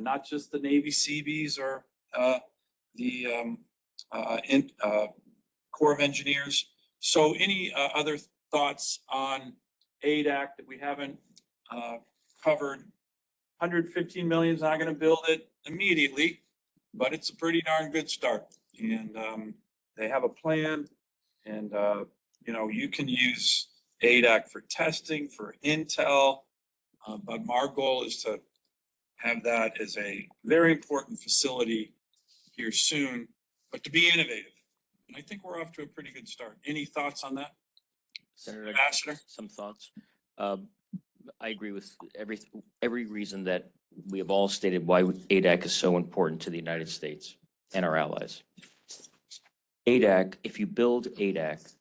not just the Navy Seabees or the Corps of Engineers. So any other thoughts on ADAC that we haven't covered? 115 million is not going to build it immediately, but it's a pretty darn good start. And they have a plan, and you know, you can use ADAC for testing, for intel, but our goal is to have that as a very important facility here soon, but to be innovative. And I think we're off to a pretty good start. Any thoughts on that? Senator, Ambassador? some thoughts. I agree with every reason that we have all stated why ADAC is so important to the United States and our allies. ADAC, if you build ADAC,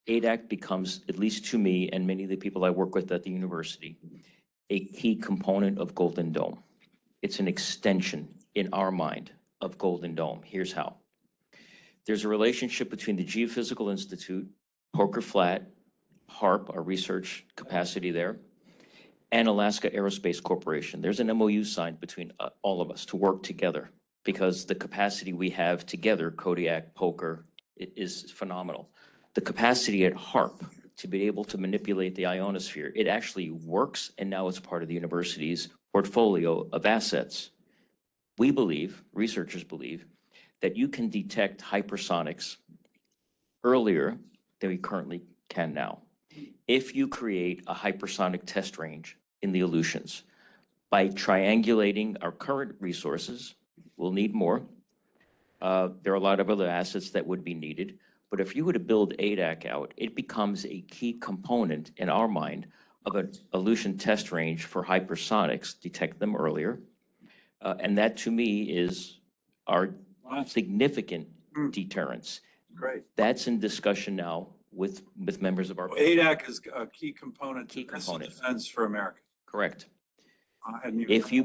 ADAC becomes, at least to me and many of the people I work with at the university, a key component of Golden Dome. It's an extension in our mind of Golden Dome. Here's how. There's a relationship between the Geophysical Institute, Poker Flat, HARP, our research capacity there, and Alaska Aerospace Corporation. There's an MOU signed between all of us to work together because the capacity we have together, Kodiak, Poker, is phenomenal. The capacity at HARP to be able to manipulate the ionosphere, it actually works, and now it's part of the university's portfolio of assets. We believe, researchers believe, that you can detect hypersonics earlier than we currently can now. If you create a hypersonic test range in the Aleutians by triangulating our current resources, we'll need more. There are a lot of other assets that would be needed. But if you were to build ADAC out, it becomes a key component in our mind of an Aleutian test range for hypersonics, detect them earlier. And that to me is our significant deterrence. Great. That's in discussion now with members of our. ADAC is a key component to Key missile component. defense for America. Correct. I hadn't even. If you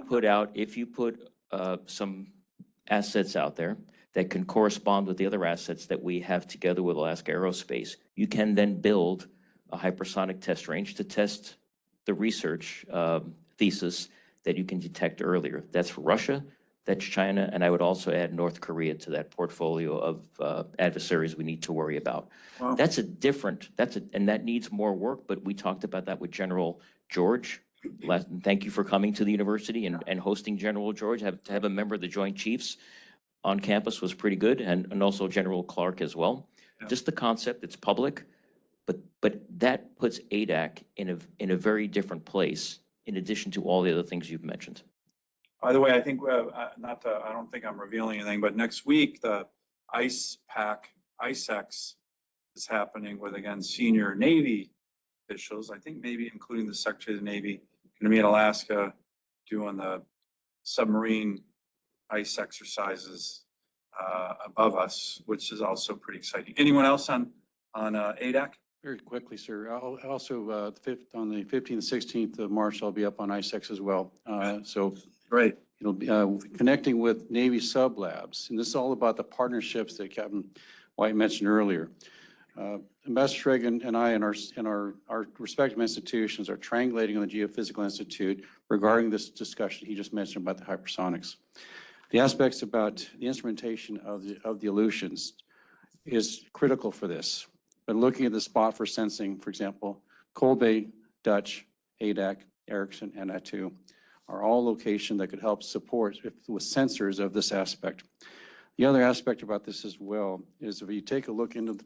put some assets out there that can correspond with the other assets that we have together with Alaska Aerospace, you can then build a hypersonic test range to test the research thesis that you can detect earlier. That's Russia, that's China, and I would also add North Korea to that portfolio of adversaries we need to worry about. Wow. And that needs more work, but we talked about that with General George. Thank you for coming to the university and hosting General George. To have a member of the Joint Chiefs on campus was pretty good, and also General Clark as well. Yeah. Just the concept, it's public, but that puts ADAC in a very different place in addition to all the other things you've mentioned. By the way, I think, I don't think I'm revealing anything, but next week, the ISEX is happening with, again, senior Navy officials, I think maybe including the Secretary of the Navy, going to be in Alaska doing the submarine ice exercises above us, which is also pretty exciting. Anyone else on ADAC? Very quickly, sir. I'll also, on the 15th and 16th of March, I'll be up on ISEX as well. So Great. it'll be connecting with Navy sub labs. And this is all about the partnerships that Captain White mentioned earlier. Ambassador Sfraga and I and our respective institutions are triangulating on the Geophysical Institute regarding this discussion he just mentioned about the hypersonics. The aspects about the instrumentation of the Aleutians is critical for this. But looking at the spot for sensing, for example, Cold Bay, Dutch, ADAC, Erickson, and Attu are all locations that could help support with sensors of this aspect. The other aspect about this as well is if you take a look into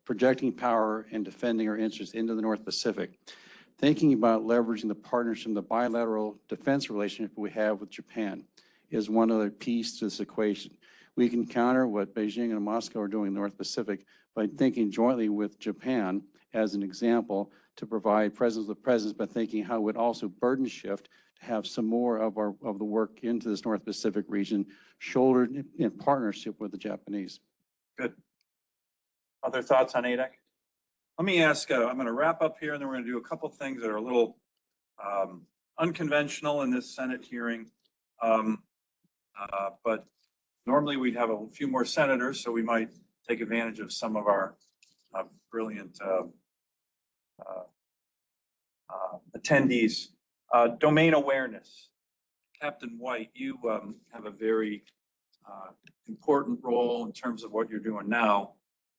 projecting power and defending our interests into the North Pacific, thinking about leveraging the partnership, the bilateral defense relationship we have with Japan is one other piece to this equation. We can counter what Beijing and Moscow are doing in the North Pacific by thinking jointly with Japan as an example to provide presence with presence, but thinking how it would also burden shift to have some more of the work into this North Pacific region shouldered in partnership with the Japanese. Good. Other thoughts on ADAC? Let me ask, I'm going to wrap up here and then we're going to do a couple of things that are a little unconventional in this Senate hearing. But normally we'd have a few more senators, so we might take advantage of some of our brilliant attendees. Domain awareness. Captain White, you have a very important role in terms of what you're doing now.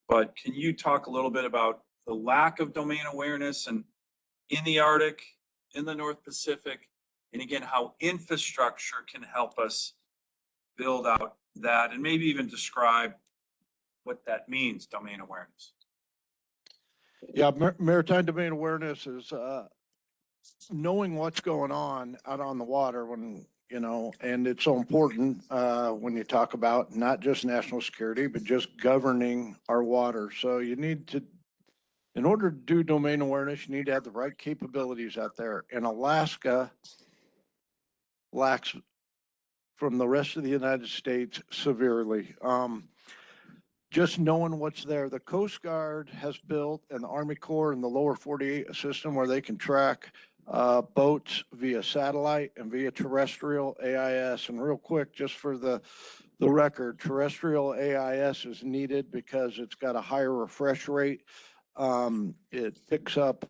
But can you talk a little bit about the lack of domain awareness and in the Arctic, in the North Pacific, and again, how infrastructure can help us build out that and maybe even describe what that means, domain awareness? Yeah, maritime domain awareness is knowing what's going on out on the water when, you know, and it's so important when you talk about not just national security, but just governing our water. So you need to, in order to do domain awareness, you need to have the right capabilities out there. And Alaska lacks from the rest of the United States severely. Just knowing what's there. The Coast Guard has built, and the Army Corps in the lower 48 a system where they can track boats via satellite and via terrestrial AIS. And real quick, just for the record, terrestrial AIS is needed because it's got a higher refresh rate. It picks up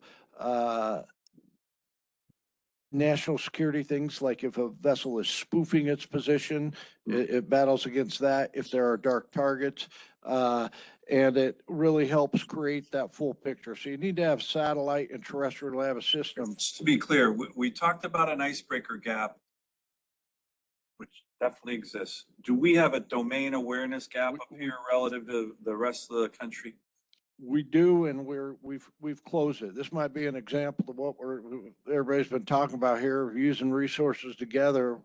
national security things like if a vessel is spoofing its position, it battles against that if there are dark targets. And it really helps create that full picture. So you need to have satellite and terrestrial to have a system. Just to be clear, we talked about an icebreaker gap, which definitely exists. Do we have a domain awareness gap up here relative to the rest of the country? We do, and we've closed it. This might be an example of what everybody's been talking about here, using resources together.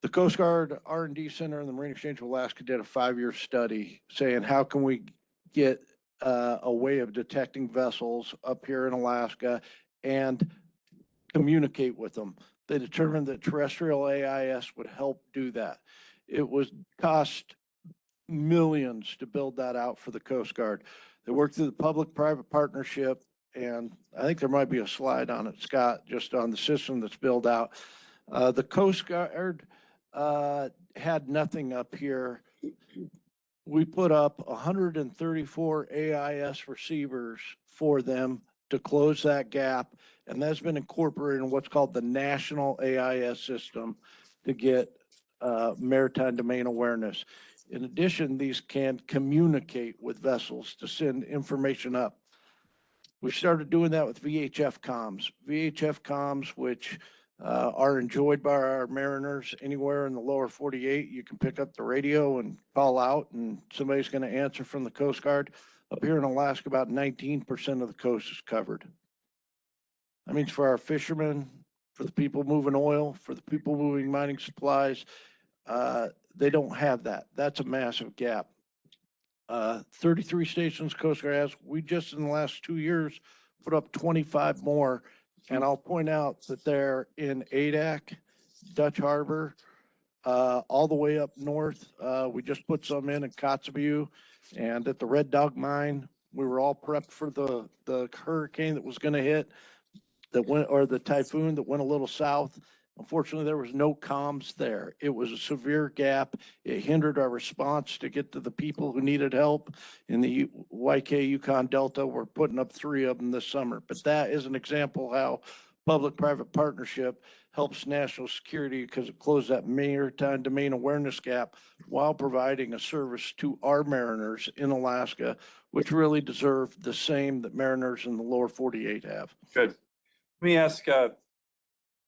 The Coast Guard R&D Center and the Marine Exchange of Alaska did a 5-year study saying, how can we get a way of detecting vessels up here in Alaska and communicate with them? They determined that terrestrial AIS would help do that. It was cost millions to build that out for the Coast Guard. They worked through the public-private partnership, and I think there might be a slide on it, Scott, just on the system that's built out. The Coast Guard had nothing up here. We put up 134 AIS receivers for them to close that gap, and that's been incorporated in what's called the National AIS system to get maritime domain awareness. In addition, these can communicate with vessels to send information up. We started doing that with VHF comms. VHF comms, which are enjoyed by our mariners anywhere in the lower 48. You can pick up the radio and call out, and somebody's going to answer from the Coast Guard. Up here in Alaska, about 19% of the coast is covered. That means for our fishermen, for the people moving oil, for the people moving mining supplies, they don't have that. That's a massive gap. 33 stations Coast Guard has. We just in the last 2 years put up 25 more. And I'll point out that they're in Adak, Dutch Harbor, all the way up north. We just put some in Kotzebue, and at the Red Dog Mine. We were all prepped for the hurricane that was going to hit, that went, or the typhoon that went a little south. Unfortunately, there was no comms there. It was a severe gap. It hindered our response to get to the people who needed help in the YK Yukon Delta. We're putting up 3 of them this summer. But that is an example how public-private partnership helps national security because it closed that maritime domain awareness gap while providing a service to our mariners in Alaska, which really deserve the same that mariners in the lower 48 have. Good. Let me ask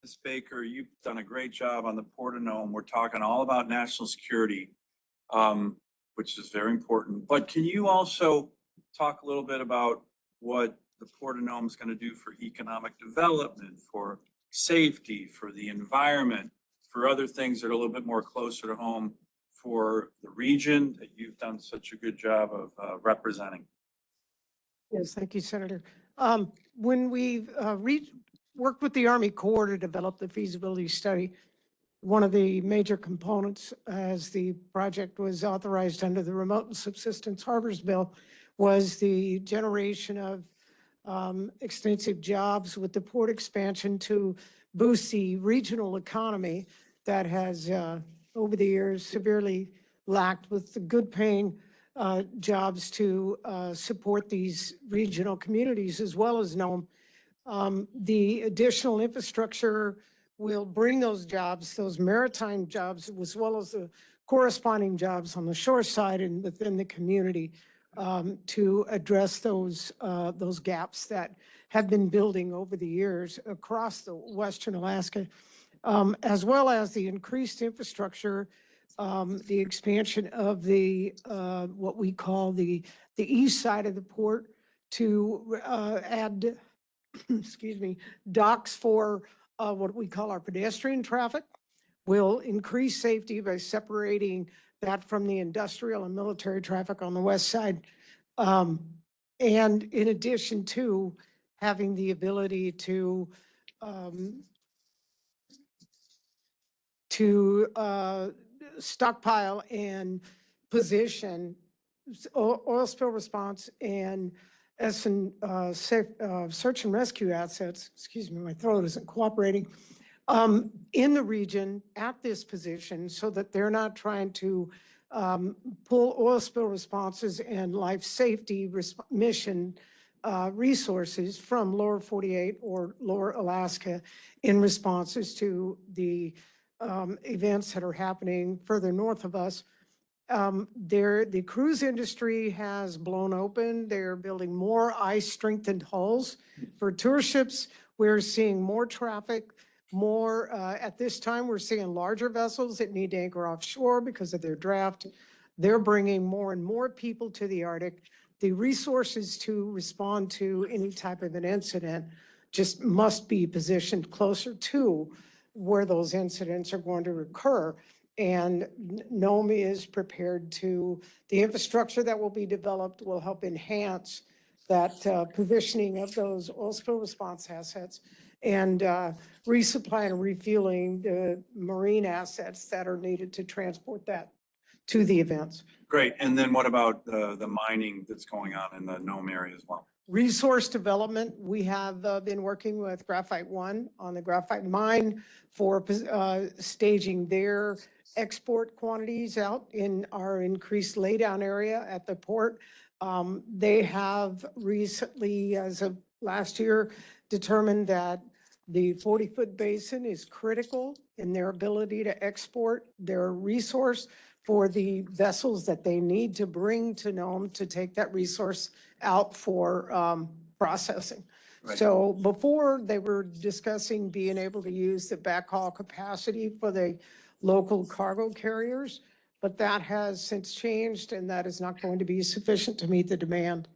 Ms. Baker, you've done a great job on the Port of Nome. We're talking all about national security, which is very important. But can you also talk a little bit about what the Port of Nome is going to do for economic development, for safety, for the environment, for other things that are a little bit more closer to home for the region that you've done such a good job of representing? Yes, thank you, Senator. When we worked with the Army Corps to develop the feasibility study, one of the major components as the project was authorized under the Remote and Subsistence Harbors Bill was the generation of extensive jobs with the port expansion to boost the regional economy that has over the years severely lacked with the good paying jobs to support these regional communities as well as Nome. The additional infrastructure will bring those jobs, those maritime jobs, as well as the corresponding jobs on the shore side and within the community, to address those gaps that have been building over the years across the Western Alaska, as well as the increased infrastructure, the expansion of the, what we call the east side of the port to add, excuse me, docks for what we call our pedestrian traffic, will increase safety by separating that from the industrial and military traffic on the west side. And in addition to having the ability to stockpile and position oil spill response and search and rescue assets, excuse me, my throat isn't cooperating, in the region at this position so that they're not trying to pull oil spill responses and life safety mission resources from lower 48 or lower Alaska in responses to the events that are happening further north of us. The cruise industry has blown open. They're building more ice-strengthened hulls for tour ships. We're seeing more traffic, more, at this time, we're seeing larger vessels that need to anchor offshore because of their draft. They're bringing more and more people to the Arctic. The resources to respond to any type of an incident just must be positioned closer to where those incidents are going to occur. And NOAA is prepared to, the infrastructure that will be developed will help enhance that positioning of those oil spill response assets and resupply and refueling the marine assets that are needed to transport that to the events. Great. And then what about the mining that's going on in the Nome area as well? Resource development, we have been working with Graphite One on the graphite mine for staging their export quantities out in our increased laydown area at the port. They have recently, as of last year, determined that the 40-foot basin is critical in their ability to export their resource for the vessels that they need to bring to Nome to take that resource out for processing. Right. So before they were discussing being able to use the backhaul capacity for the local cargo carriers, but that has since changed and that is not going to be sufficient to meet the demand.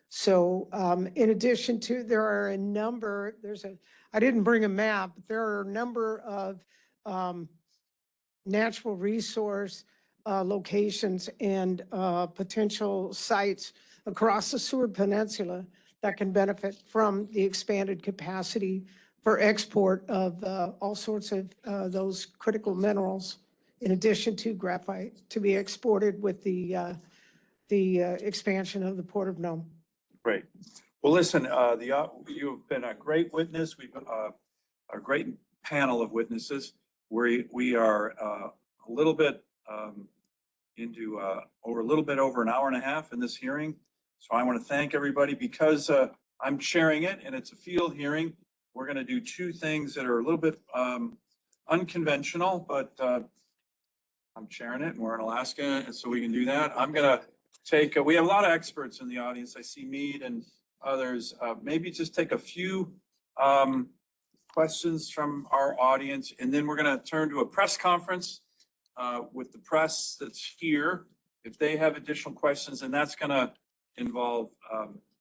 So in addition to, there are a number, I didn't bring a map, but there are a number of natural resource locations and potential sites across the Seward Peninsula that can benefit from the expanded capacity for export of all sorts of those critical minerals, in addition to graphite, to be exported with the expansion of the Port of Nome. Great. Well, listen, you've been a great witness. We've a great panel of witnesses. We are a little bit into over a little bit over an hour and a half in this hearing. So I want to thank everybody because I'm chairing it and it's a field hearing. We're going to do two things that are a little bit unconventional, but I'm chairing it and we're in Alaska, and so we can do that. I'm going to take, we have a lot of experts in the audience. I see Mead and others. Maybe just take a few questions from our audience, and then we're going to turn to a press conference with the press that's here. If they have additional questions, and that's going to involve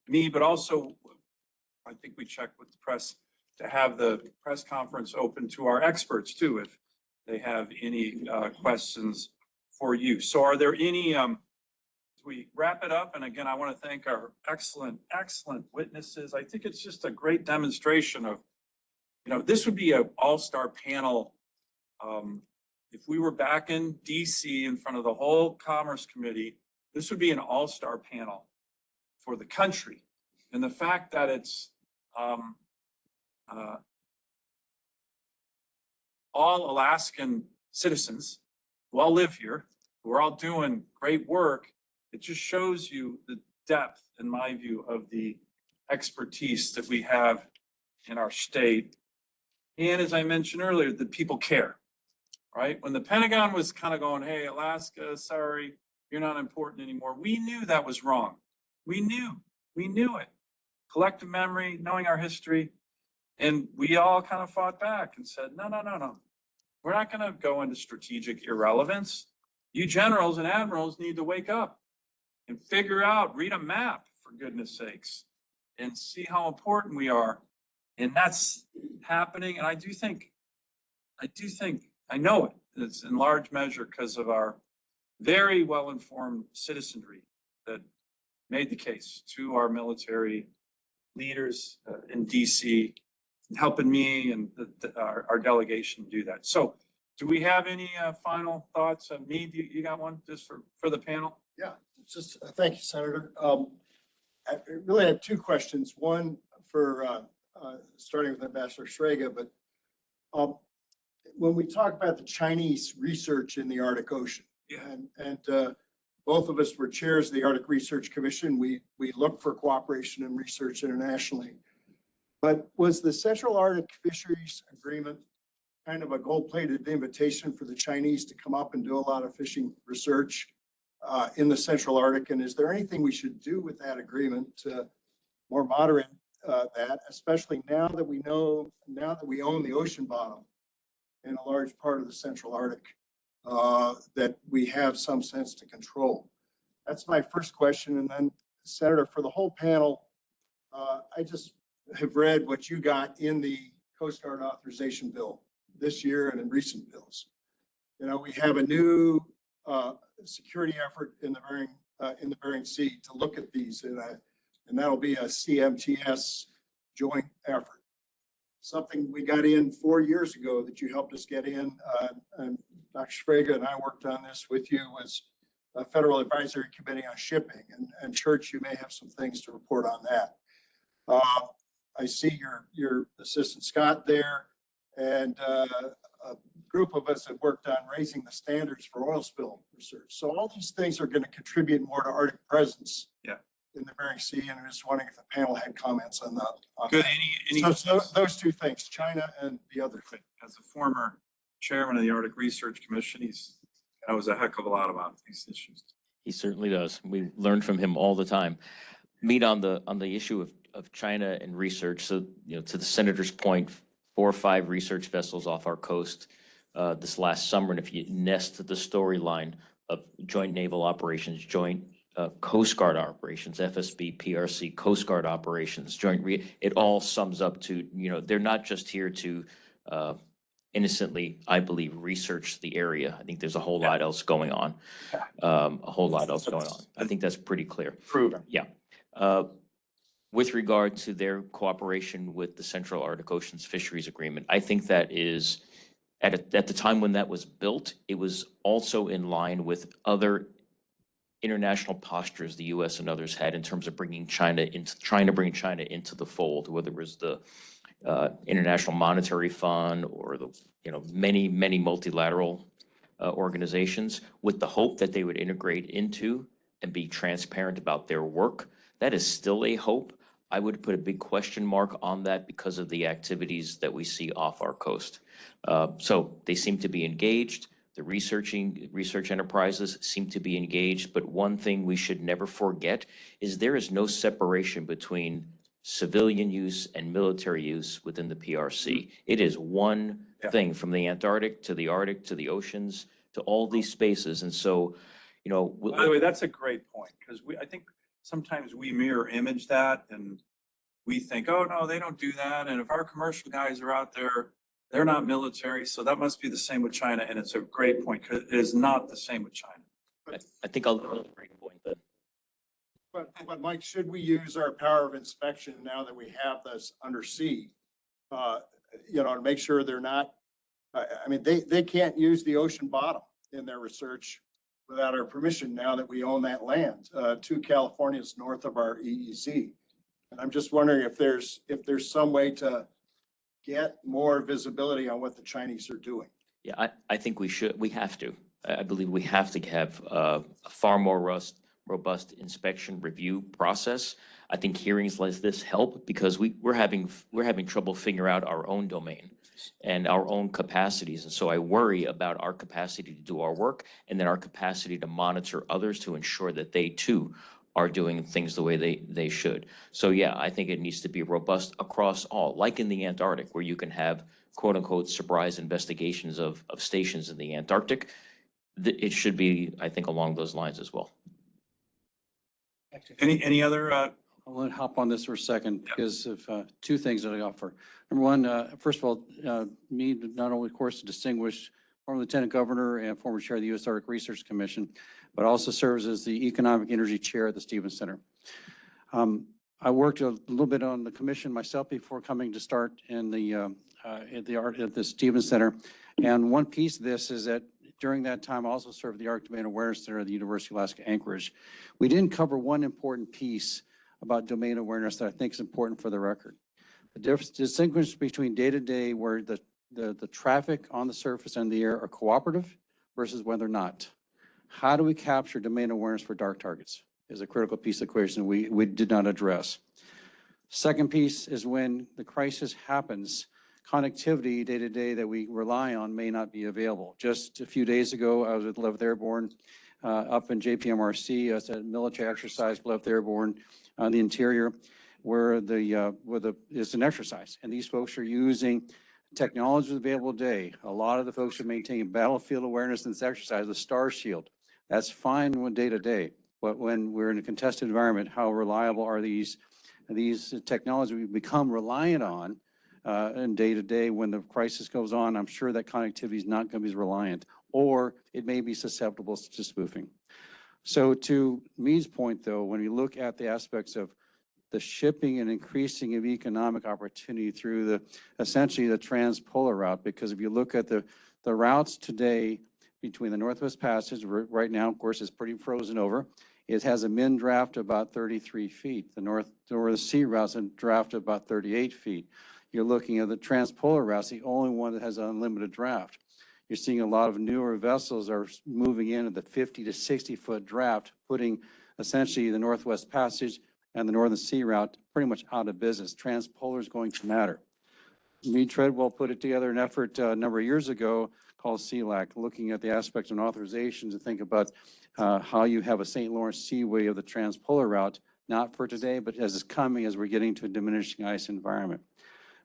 me, but also I think we checked with the press to have the press conference open to our experts too, if they have any questions for you. So are there any, as we wrap it up, and again, I want to thank our excellent witnesses. I think it's just a great demonstration of, this would be an all-star panel. If we were back in DC in front of the whole Commerce Committee, this would be an all-star panel for the country. And the fact that it's all Alaskan citizens who all live here, who are all doing great work, it just shows you the depth, in my view, of the expertise that we have in our state And as I mentioned earlier, the people care, right? When the Pentagon was kind of going, hey, Alaska, sorry, you're not important anymore. We knew that was wrong. We knew it. Collective memory, knowing our history. And we all kind of fought back and said, no. We're not going to go into strategic irrelevance. You generals and admirals need to wake up and figure out, read a map, for goodness sakes, and see how important we are. And that's happening. And I know it. It's in large measure because of our very well-informed citizenry that made the case to our military leaders in DC, helping me and our delegation do that. So do we have any final thoughts? Mead, you got one just for the panel? Yeah, just thank you, Senator. I really have two questions. One for starting with Ambassador Sfraga, but when we talk about the Chinese research in the Arctic Ocean, and both of us were chairs of the Arctic Research Commission. We look for cooperation and research internationally. But was the Central Arctic Fisheries Agreement kind of a gold-plated invitation for the Chinese to come up and do a lot of fishing research in the Central Arctic? And is there anything we should do with that agreement to more moderate that, especially now that we own the ocean bottom in a large part of the Central Arctic that we have some sense to control? That's my first question. And then, Senator, for the whole panel, I just have read what you got in the Coast Guard authorization bill this year and in recent bills. You know, we have a new security effort in the Bering Sea to look at these, and that'll be a CMTS joint effort. Something we got in 4 years ago that you helped us get in, and Dr. Sfraga and I worked on this with you, was a Federal Advisory Committee on Shipping, and Church, you may have some things to report on that. I see your Assistant Scott there, and a group of us have worked on raising the standards for oil spill research. So all these things are going to contribute more to Arctic presence in the Bering Sea, and I'm just wondering if the panel had comments on that. Good. So those two things, China and the other thing. As a former chairman of the Arctic Research Commission, he knows a heck of a lot about these issues. He certainly does. We learn from him all the time. Meet on the issue of China and research. So, you know, to the senator's point, 4 or 5 research vessels off our coast this last summer. And if you nest the storyline of joint naval operations, joint Coast Guard operations, FSB, PRC, Coast Guard operations, it all sums up to, you know, they're not just here to innocently, I believe, research the area. I think there's a whole lot else going on. I think that's pretty clear. Proven. Yeah. With regard to their cooperation with the Central Arctic Ocean's Fisheries Agreement, I think that is, at the time when that was built, it was also in line with other international postures the U.S. and others had in terms of trying to bring China into the fold, whether it was the International Monetary Fund or the, you know, many multilateral organizations, with the hope that they would integrate into and be transparent about their work. That is still a hope. I would put a big question mark on that because of the activities that we see off our coast. So they seem to be engaged. The research enterprises seem to be engaged. But one thing we should never forget is there is no separation between civilian use and military use within the PRC. It is one thing, from the Antarctic to the Arctic to the oceans to all these spaces. And so, you know. By the way, that's a great point, because I think sometimes we mirror image that and we think, oh, no, they don't do that. And if our commercial guys are out there, they're not military. So that must be the same with China. And it's a great point, because it is not the same with China. I think I'll bring a point then. But Mike, should we use our power of inspection now that we have this undersea, you know, to make sure they're not, I mean, they can't use the ocean bottom in their research without our permission now that we own that land, 2 Californias north of our EEZ. And I'm just wondering if there's some way to get more visibility on what the Chinese are doing. Yeah, I think we have to. I believe we have to have a far more robust inspection review process. I think hearings like this help, because we're having trouble figuring out our own domain. and our own capacities. And so I worry about our capacity to do our work and then our capacity to monitor others to ensure that they too are doing things the way they should. So yeah, I think it needs to be robust across all, like in the Antarctic, where you can have quote unquote surprise investigations of stations in the Antarctic. It should be, I think, along those lines as well. Any other, I want to hop on this for a second because of two things that I offer. Number one, first of all, me, not only, of course, a distinguished former Lieutenant Governor and former Chair of the U.S. Arctic Research Commission, but also serves as the Economic Energy Chair at the Stevens Center. I worked a little bit on the commission myself before coming to start in at the Stevens Center. And one piece of this is that during that time, I also served the Arctic Domain Awareness Center at the University of Alaska Anchorage. We didn't cover one important piece about domain awareness that I think is important for the record. The difference, distinguish between day-to-day where the traffic on the surface and the air are cooperative versus when they're not. How do we capture domain awareness for dark targets is a critical piece of the equation we did not address. Second piece is when the crisis happens, connectivity day-to-day that we rely on may not be available. Just a few days ago, I was with 11th Airborne up in JPMRC. I was at a military exercise, 11th Airborne on the interior, where it's an exercise. And these folks are using technology available today. A lot of the folks are maintaining battlefield awareness in this exercise, the Star Shield. That's fine when day-to-day. But when we're in a contested environment, how reliable are these technologies we become reliant on in day-to-day when the crisis goes on? I'm sure that connectivity is not going to be as reliant, or it may be susceptible to spoofing. So to Mead's point, though, when we look at the aspects of the shipping and increasing of economic opportunity through essentially the transpolar route, because if you look at the routes today between the Northwest Passage, right now, of course, it's pretty frozen over. It has a min draft of about 33 feet. The North Sea route's a draft of about 38 feet. You're looking at the transpolar routes, the only one that has an unlimited draft. You're seeing a lot of newer vessels are moving in at the 50 to 60-foot draft, putting essentially the Northwest Passage and the Northern Sea route pretty much out of business. Transpolar is going to matter. Mead Treadwell put it together an effort a number of years ago called CLAC, looking at the aspects of authorizations to think about how you have a St. Lawrence Seaway of the transpolar route, not for today, but as it's coming as we're getting to a diminishing ice environment.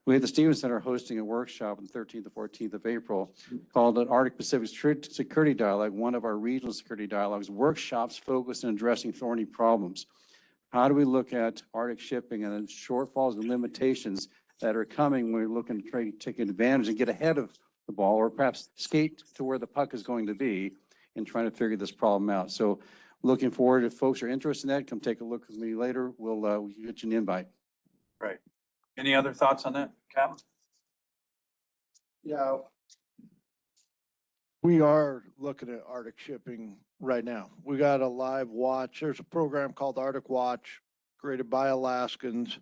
We at the Stevens Center hosting a workshop on the 13th to 14th of April called an Arctic Pacific Security Dialogue, one of our regional security dialogues, workshops focused on addressing thorny problems. How do we look at Arctic shipping and the shortfalls and limitations that are coming when we're looking to try to take advantage and get ahead of the ball, or perhaps skate to where the puck is going to be in trying to figure this problem out? So looking forward, if folks are interested in that, come take a look with me later. We'll get you an invite. right. Any other thoughts on that, Captain? Yeah, We are looking at Arctic shipping right now. We got a live watch. There's a program called Arctic Watch created by Alaskans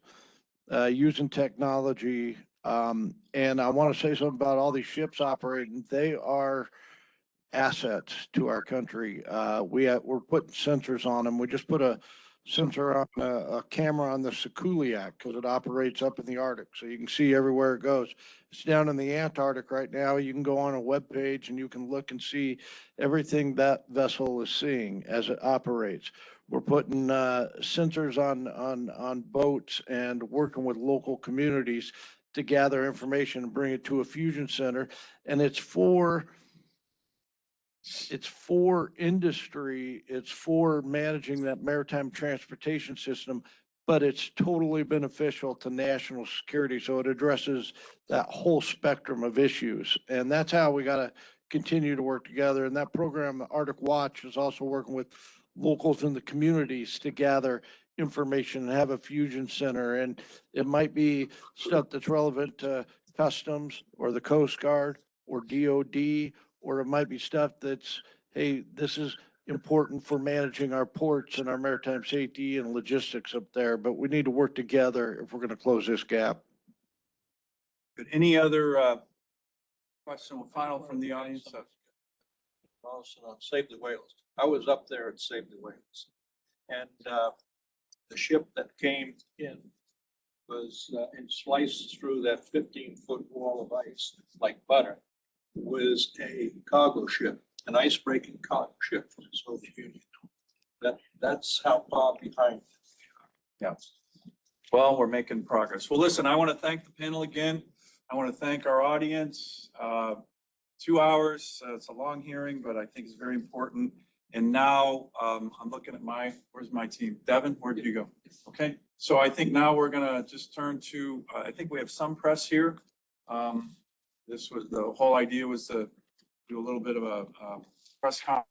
using technology. And I want to say something about all these ships operating. They are assets to our country. We're putting sensors on them. We just put a sensor on a camera on the Sikuliak because it operates up in the Arctic, so you can see everywhere it goes. It's down in the Antarctic right now. You can go on a web page and you can look and see everything that vessel is seeing as it operates. We're putting sensors on boats and working with local communities to gather information and bring it to a fusion center. And it's for industry, it's for managing that maritime transportation system, but it's totally beneficial to national security. So it addresses that whole spectrum of issues. And that's how we got to continue to work together. And that program, the Arctic Watch, is also working with locals in the communities to gather information and have a fusion center. And it might be stuff that's relevant to Customs or the Coast Guard or DOD, or it might be stuff that's, hey, this is important for managing our ports and our maritime safety and logistics up there, but we need to work together if we're going to close this gap. Good. Any other question, final from the audience? Ralston on Save the Whales. I was up there at Save the Whales, and the ship that came in was, and sliced through that 15-foot wall of ice like butter, was a cargo ship, an ice-breaking cargo ship from the Soviet Union. That's how far behind. Yeah. Well, we're making progress. Well, listen, I want to thank the panel again. I want to thank our audience. 2 hours, it's a long hearing, but I think it's very important. And now I'm looking at where's my team? Devin, where did you go? Okay, so I think now we're gonna just turn to, I think we have some press here. The whole idea was to do a little bit of a press conference